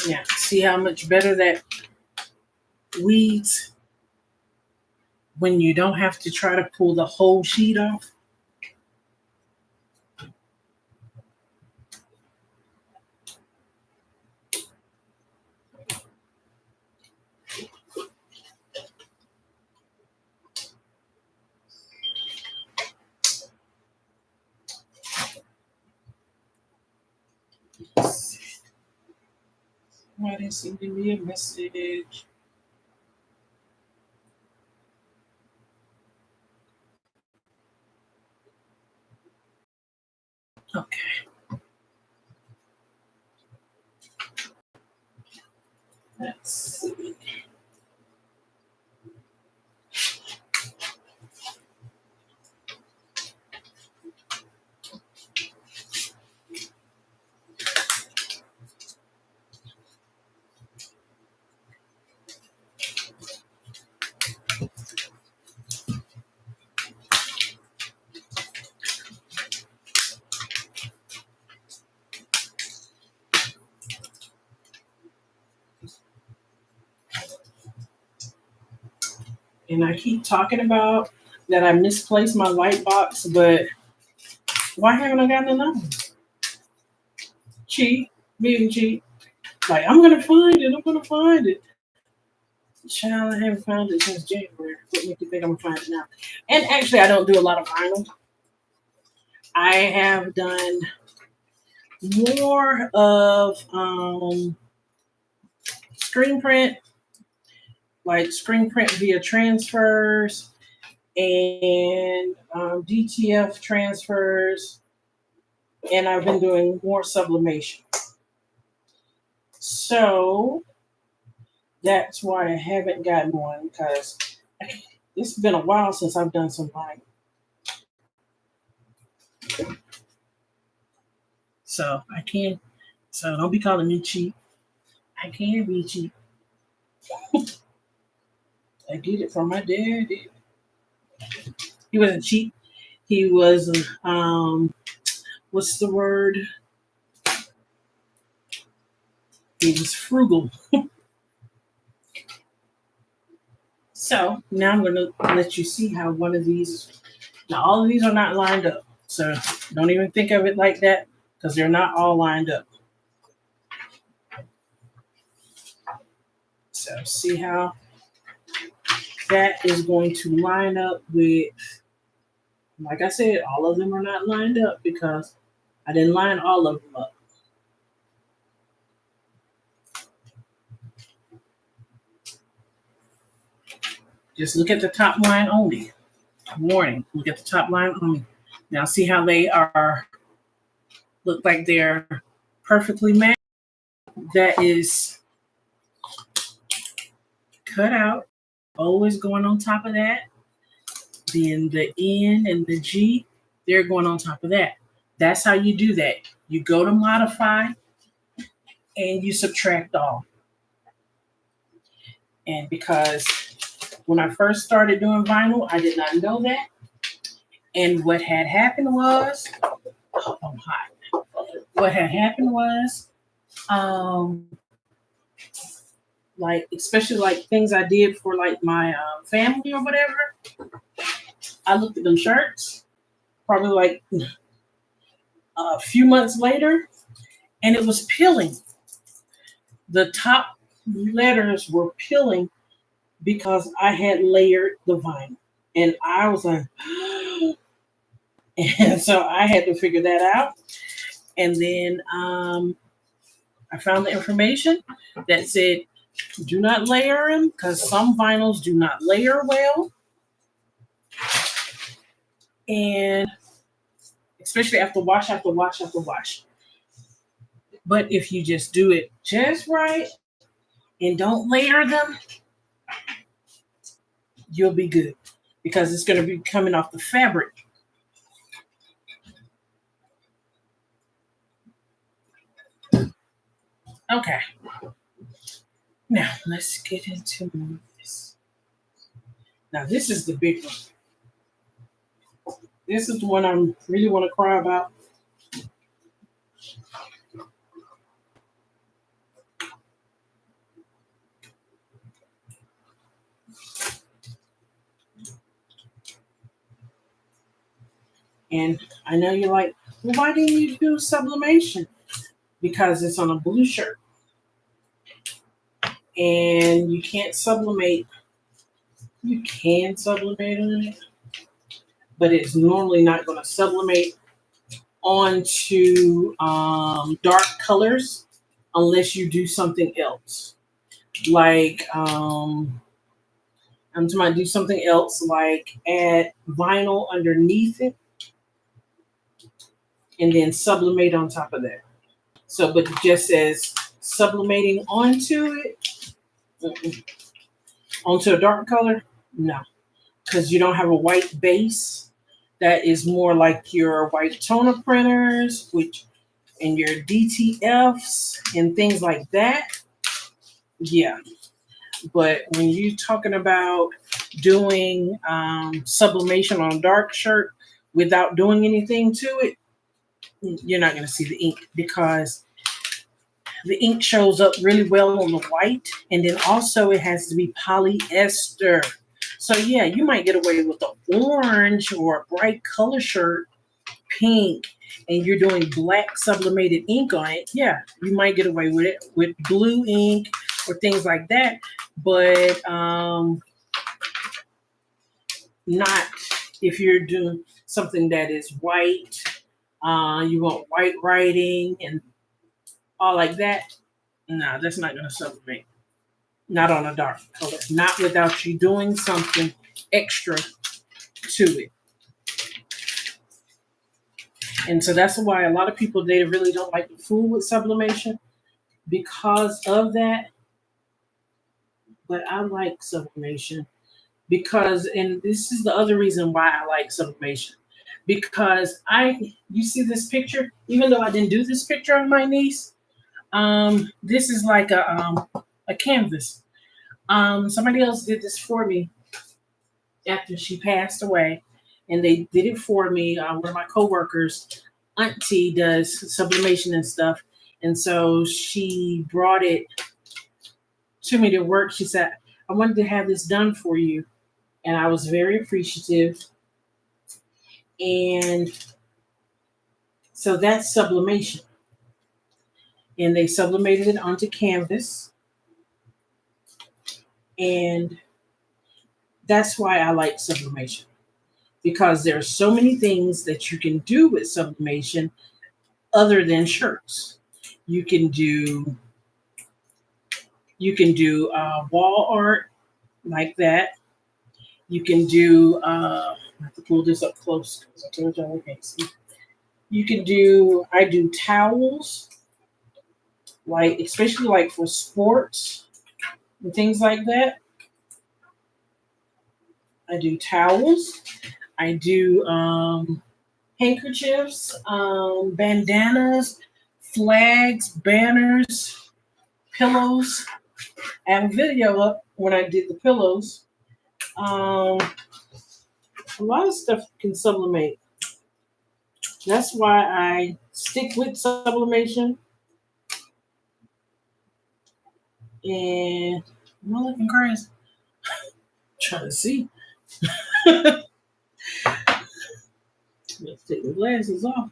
Yeah, see how much better that weeds when you don't have to try to pull the whole sheet off. Why didn't send me a message? Okay. Let's see. And I keep talking about that I misplaced my light box, but why haven't I gotten another one? Cheat, being cheat. Like, I'm going to find it. I'm going to find it. Child, I haven't found it since January. What make you think I'm going to find it now? And actually, I don't do a lot of vinyl. I have done more of screen print, like screen print via transfers and DTF transfers, and I've been doing more sublimation. So that's why I haven't gotten one, because it's been a while since I've done some vinyl. So I can, so don't be calling me cheap. I can be cheap. I get it from my dad. He wasn't cheap. He was, what's the word? He was frugal. So now I'm going to let you see how one of these, now all of these are not lined up. So don't even think of it like that because they're not all lined up. So see how that is going to line up with, like I said, all of them are not lined up because I didn't line all of them up. Just look at the top line only. Warning, look at the top line only. Now see how they are, look like they're perfectly matched. That is cut out, always going on top of that. Then the N and the G, they're going on top of that. That's how you do that. You go to modify and you subtract all. And because when I first started doing vinyl, I did not know that. And what had happened was, oh, I'm hot. What had happened was, like, especially like things I did for like my family or whatever, I looked at them shirts probably like a few months later, and it was peeling. The top letters were peeling because I had layered the vinyl. And I was like, and so I had to figure that out. And then I found the information that said, do not layer them because some vinyls do not layer well. And especially after wash, after wash, after wash. But if you just do it just right and don't layer them, you'll be good because it's going to be coming off the fabric. Okay. Now let's get into this. Now this is the big one. This is the one I really want to cry about. And I know you're like, well, why didn't you do sublimation? Because it's on a blue shirt. And you can't sublimate. You can sublimate on it, but it's normally not going to sublimate onto dark colors unless you do something else. Like, I'm talking about do something else, like add vinyl underneath it and then sublimate on top of that. So, but it just says sublimating onto it, onto a dark color, no, because you don't have a white base. That is more like your white toner printers, which and your DTFs and things like that. Yeah, but when you're talking about doing sublimation on a dark shirt without doing anything to it, you're not going to see the ink because the ink shows up really well on the white, and then also it has to be polyester. So yeah, you might get away with an orange or a bright color shirt, pink, and you're doing black sublimated ink on it. Yeah, you might get away with it with blue ink or things like that, but not if you're doing something that is white. You want white writing and all like that. No, that's not going to sublimate. Not on a dark color. Not without you doing something extra to it. And so that's why a lot of people, they really don't like to fool with sublimation because of that. But I like sublimation because, and this is the other reason why I like sublimation. Because you see this picture, even though I didn't do this picture on my niece, this is like a canvas. Somebody else did this for me after she passed away, and they did it for me. One of my coworkers, auntie, does sublimation and stuff, and so she brought it to me to work. She said, I wanted to have this done for you, and I was very appreciative. And so that's sublimation. And they sublimated it onto canvas. And that's why I like sublimation, because there are so many things that you can do with sublimation other than shirts. You can do wall art like that. You can do I have to pull this up close because I told y'all I can't see. You can do I do towels, like especially like for sports and things like that. I do towels. I do handkerchiefs, bandanas, flags, banners, pillows. I have a video up when I did the pillows. A lot of stuff can sublimate. That's why I stick with sublimation. And I'm not looking crazy. Trying to see. Let's take the glasses off.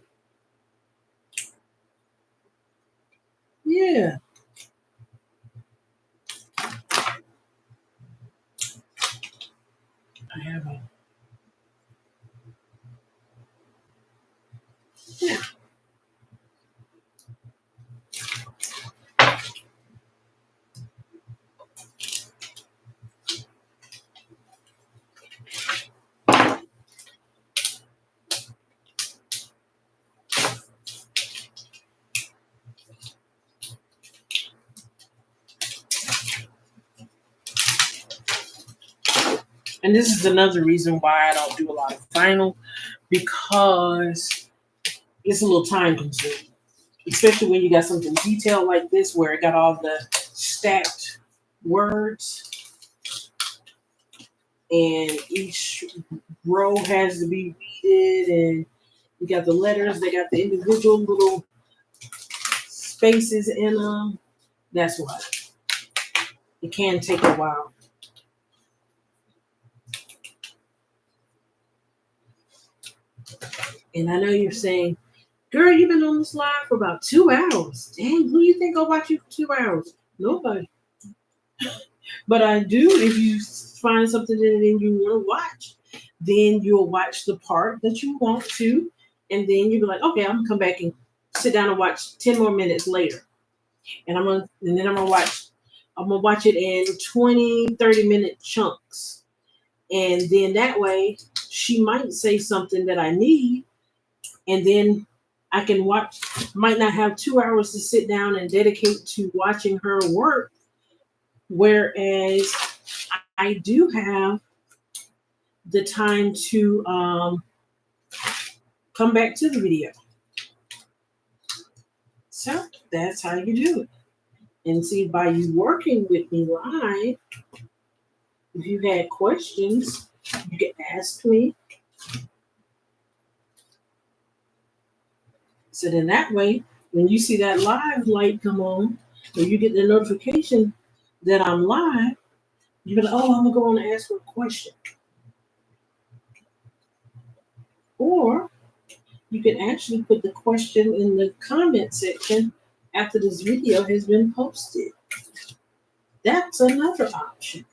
Yeah. I have a. Yeah. And this is another reason why I don't do a lot of vinyl, because it's a little time consuming, especially when you got something detailed like this where it got all the stacked words and each row has to be weeded, and you got the letters, they got the individual little spaces in them. That's why it can take a while. And I know you're saying, girl, you've been on this live for about 2 hours. Dang, who you think will watch you for 2 hours? Nobody. But I do, if you find something that you want to watch, then you'll watch the part that you want to, and then you'll be like, okay, I'm gonna come back and sit down and watch 10 more minutes later. And then I'm gonna watch it in 20, 30-minute chunks. And then that way she might say something that I need, and then I can watch, might not have 2 hours to sit down and dedicate to watching her work. Whereas I do have the time to come back to the video. So that's how you do it. And see, by you working with me live, if you had questions, you can ask me. So then that way, when you see that live light come on, or you get the notification that I'm live, you're like, oh, I'm going to go on and ask her a question. Or you can actually put the question in the comment section after this video has been posted. That's another option.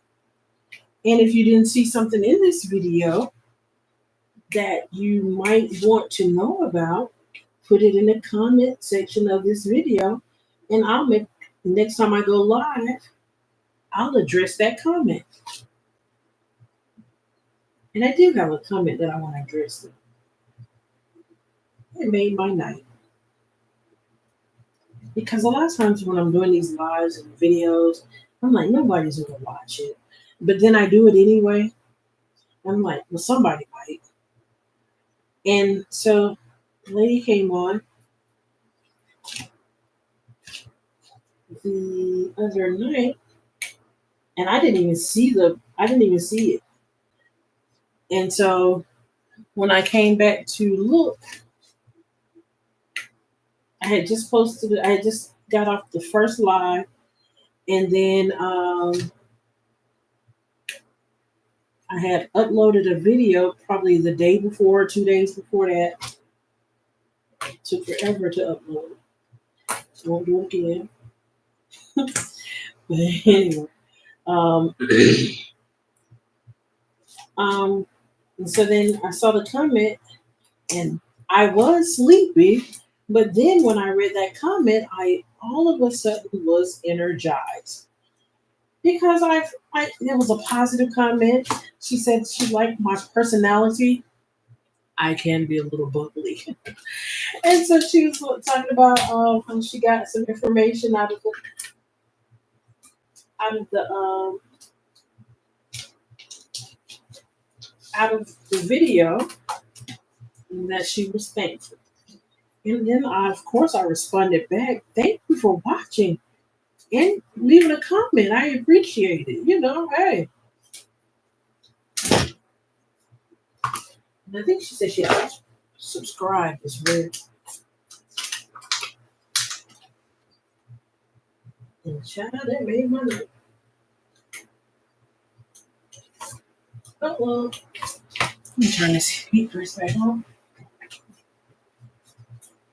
And if you didn't see something in this video that you might want to know about, put it in the comment section of this video, and next time I go live, I'll address that comment. And I do have a comment that I want to address. It made my night. Because a lot of times when I'm doing these lives and videos, I'm like, nobody's going to watch it. But then I do it anyway. I'm like, well, somebody might. And so the lady came on the other night, and I didn't even see it. And so when I came back to look, I had just got off the first live, and then I had uploaded a video probably the day before, 2 days before that. It took forever to upload. So I won't do it again. But anyway, um, and so then I saw the comment, and I was sleepy. But then when I read that comment, I all of a sudden was energized because there was a positive comment. She said she liked my personality. I can be a little bubbly. And so she was talking about how she got some information out of the out of the video, and that she was thankful. And then of course I responded back, "Thank you for watching and leaving a comment. I appreciate it. Hey." And I think she said she had subscribed as well. And child, that made my night. Oh well. Let me turn this heat first back on.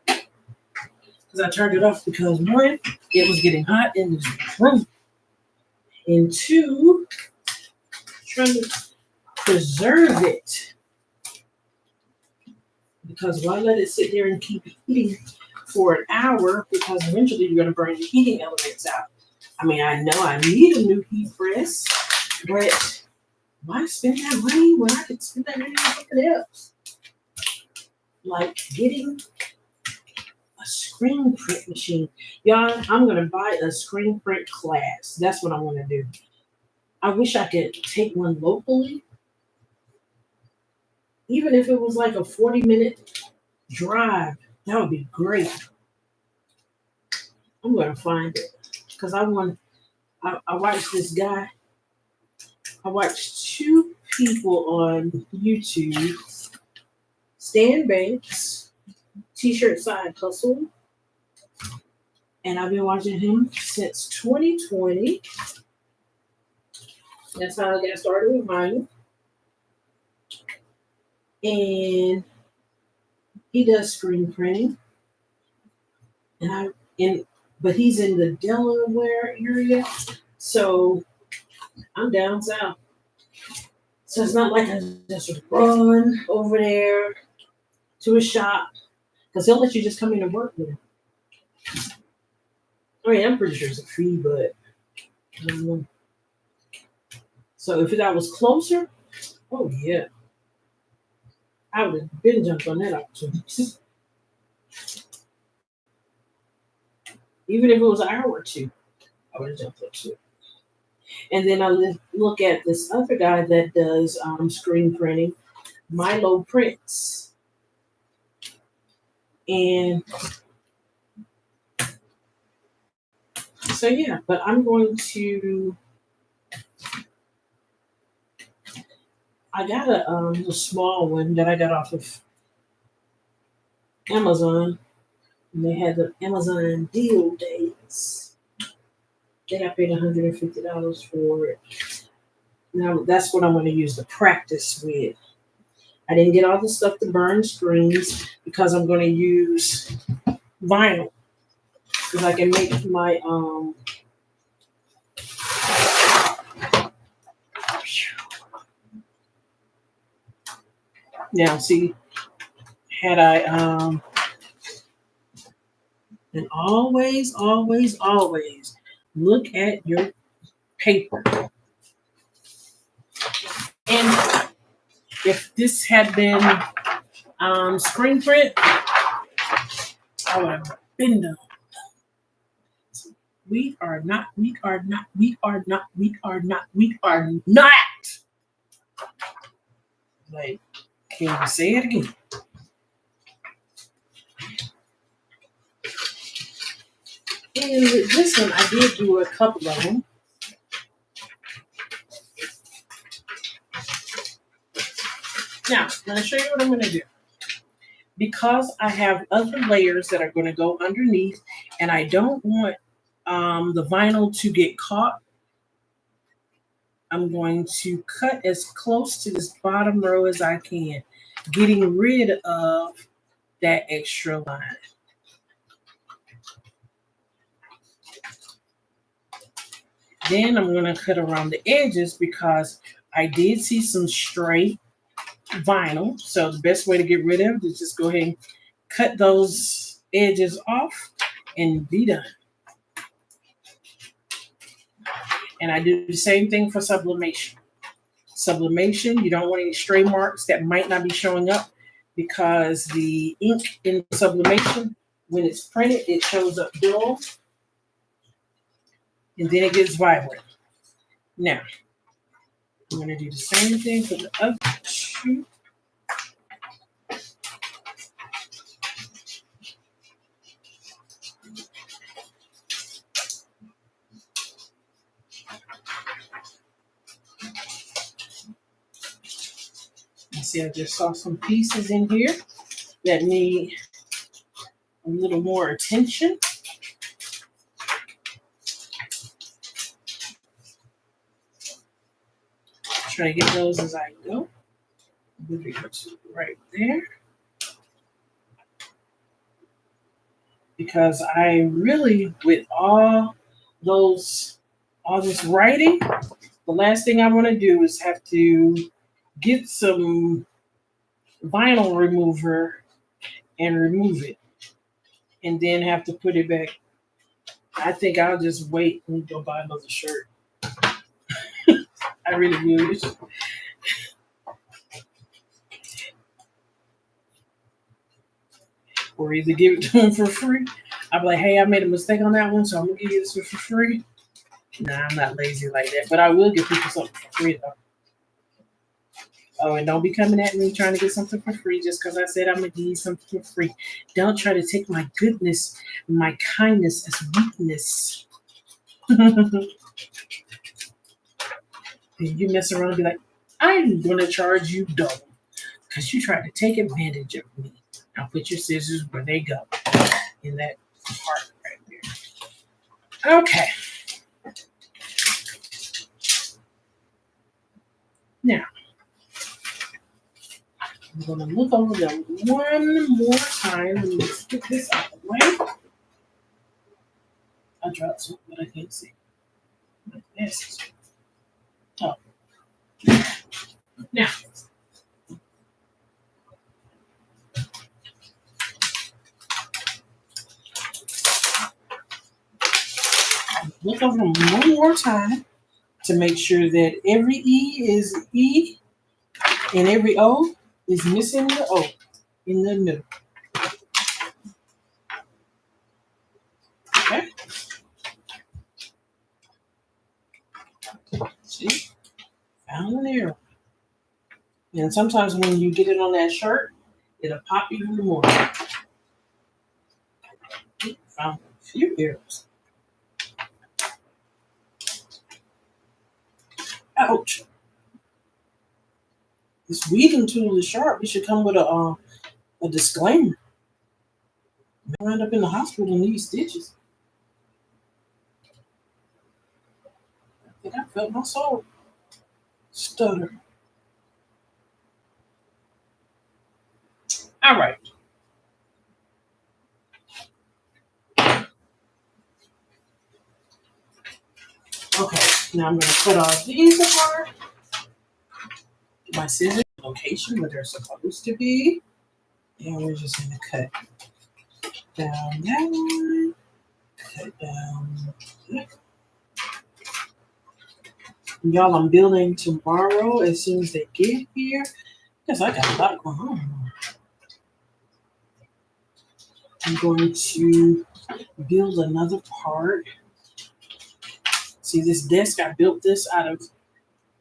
Because I turned it off because one, it was getting hot in this room. And two, trying to preserve it. Because why let it sit there and keep heating for an hour? Because eventually you're going to burn the heating elements out. I mean, I know I need a new heat press, but why spend that money when I could spend that money on something else? Like getting a screen print machine. Y'all, I'm going to buy a screen print class. That's what I want to do. I wish I could take one locally. Even if it was like a 40-minute drive, that would be great. I'm going to find it because I watched this guy. I watched two people on YouTube, Stan Banks, T-shirt side hustle, and I've been watching him since 2020. That's how I got started with mine. And he does screen printing, but he's in the Delaware area, so I'm down south. So it's not like I just run over there to a shop, because he'll let you just come in and work with him. I mean, I'm pretty sure it's a fee, but I don't know. So if that was closer, oh yeah, I would have been jumped on that opportunity. Even if it was an hour or two, I would have jumped up to it. And then I look at this other guy that does screen printing, Milo Prints. And so, yeah, but I'm going to, I got a small one that I got off of Amazon. And they had the Amazon deal days. I think I paid $150 for it. Now, that's what I'm going to use to practice with. I didn't get all the stuff to burn screens because I'm going to use vinyl. Because I can make my now see, had I and always look at your paper. And if this had been screen print, I would have been done. We are not. Like, can you say it again? And with this one, I did do a couple of them. Now, let me show you what I'm going to do. Because I have other layers that are going to go underneath, and I don't want the vinyl to get caught I'm going to cut as close to this bottom row as I can, getting rid of that extra line. Then I'm going to cut around the edges because I did see some stray vinyl. So the best way to get rid of it is just go ahead and cut those edges off and be done. And I do the same thing for sublimation. Sublimation, you don't want any stray marks that might not be showing up because the ink in sublimation, when it's printed, it shows up dull and then it gets vibrant. Now, I'm going to do the same thing for the other two. You see, I just saw some pieces in here that need a little more attention. Try to get those as I go. Moving to right there. Because I really, with all this writing, the last thing I want to do is have to get some vinyl remover and remove it and then have to put it back. I think I'll just wait and go buy another shirt. I really would. Or either give it to them for free. I'll be like, hey, I made a mistake on that one, so I'm going to give you this one for free. Nah, I'm not lazy like that, but I will give people something for free, though. Oh, and don't be coming at me trying to get something for free just because I said I'm going to give you something for free. Don't try to take my goodness, my kindness as weakness. And you mess around and be like, I'm going to charge you double because you tried to take advantage of me. Now put your scissors where they go in that part right there. Okay. Now, I'm going to look over them one more time. Let me just get this out of the way. I dropped something, but I can't see. Yes. Oh. Now, look over them one more time to make sure that every E is E and every O is missing the O in the middle. Okay. See? Found an error. And sometimes when you get it on that shirt, it'll pop even more. Found a few errors. Ouch. This weaving tool is sharp. It should come with a disclaimer. I end up in the hospital and need stitches. I think I felt my soul stutter. All right. Okay, now I'm going to cut all these apart. My scissors, location where they're supposed to be. And we're just going to cut down that one. Cut down that. Y'all, I'm building tomorrow as soon as they get here. Because I got a lot going on. I'm going to build another part. See this desk, I built this out of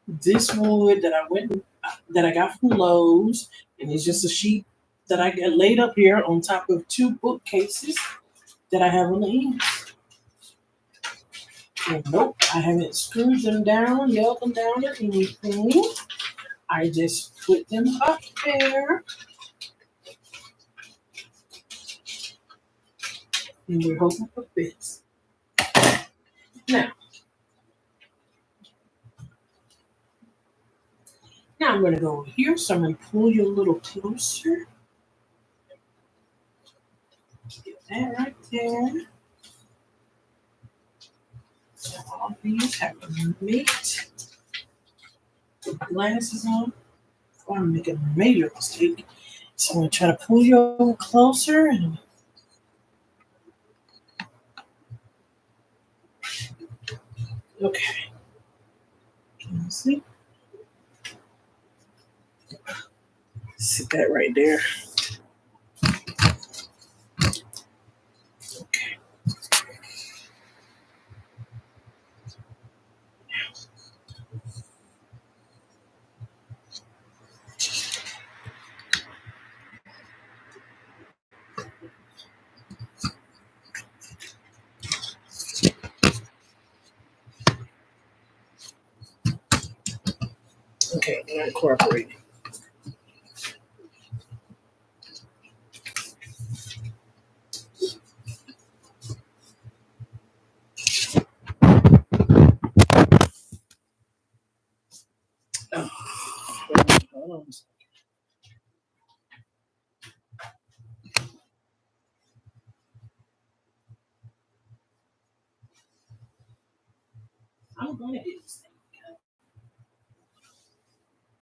this wood that I got from Lowe's, and it's just a sheet that I got laid up here on top of two bookcases that I have on the end. And nope, I haven't screwed them down, nailed them down or anything. I just put them up there. And we're hoping for this. Now, Now I'm going to go over here, so I'm going to pull you a little closer. Get that right there. So all these have to mate. Put glasses on. Before I make a major mistake. So I'm going to try to pull you a little closer. And okay. Can you see? Sit that right there. Okay. Okay, not cooperating. Oh, hold on. I'm going to get this thing.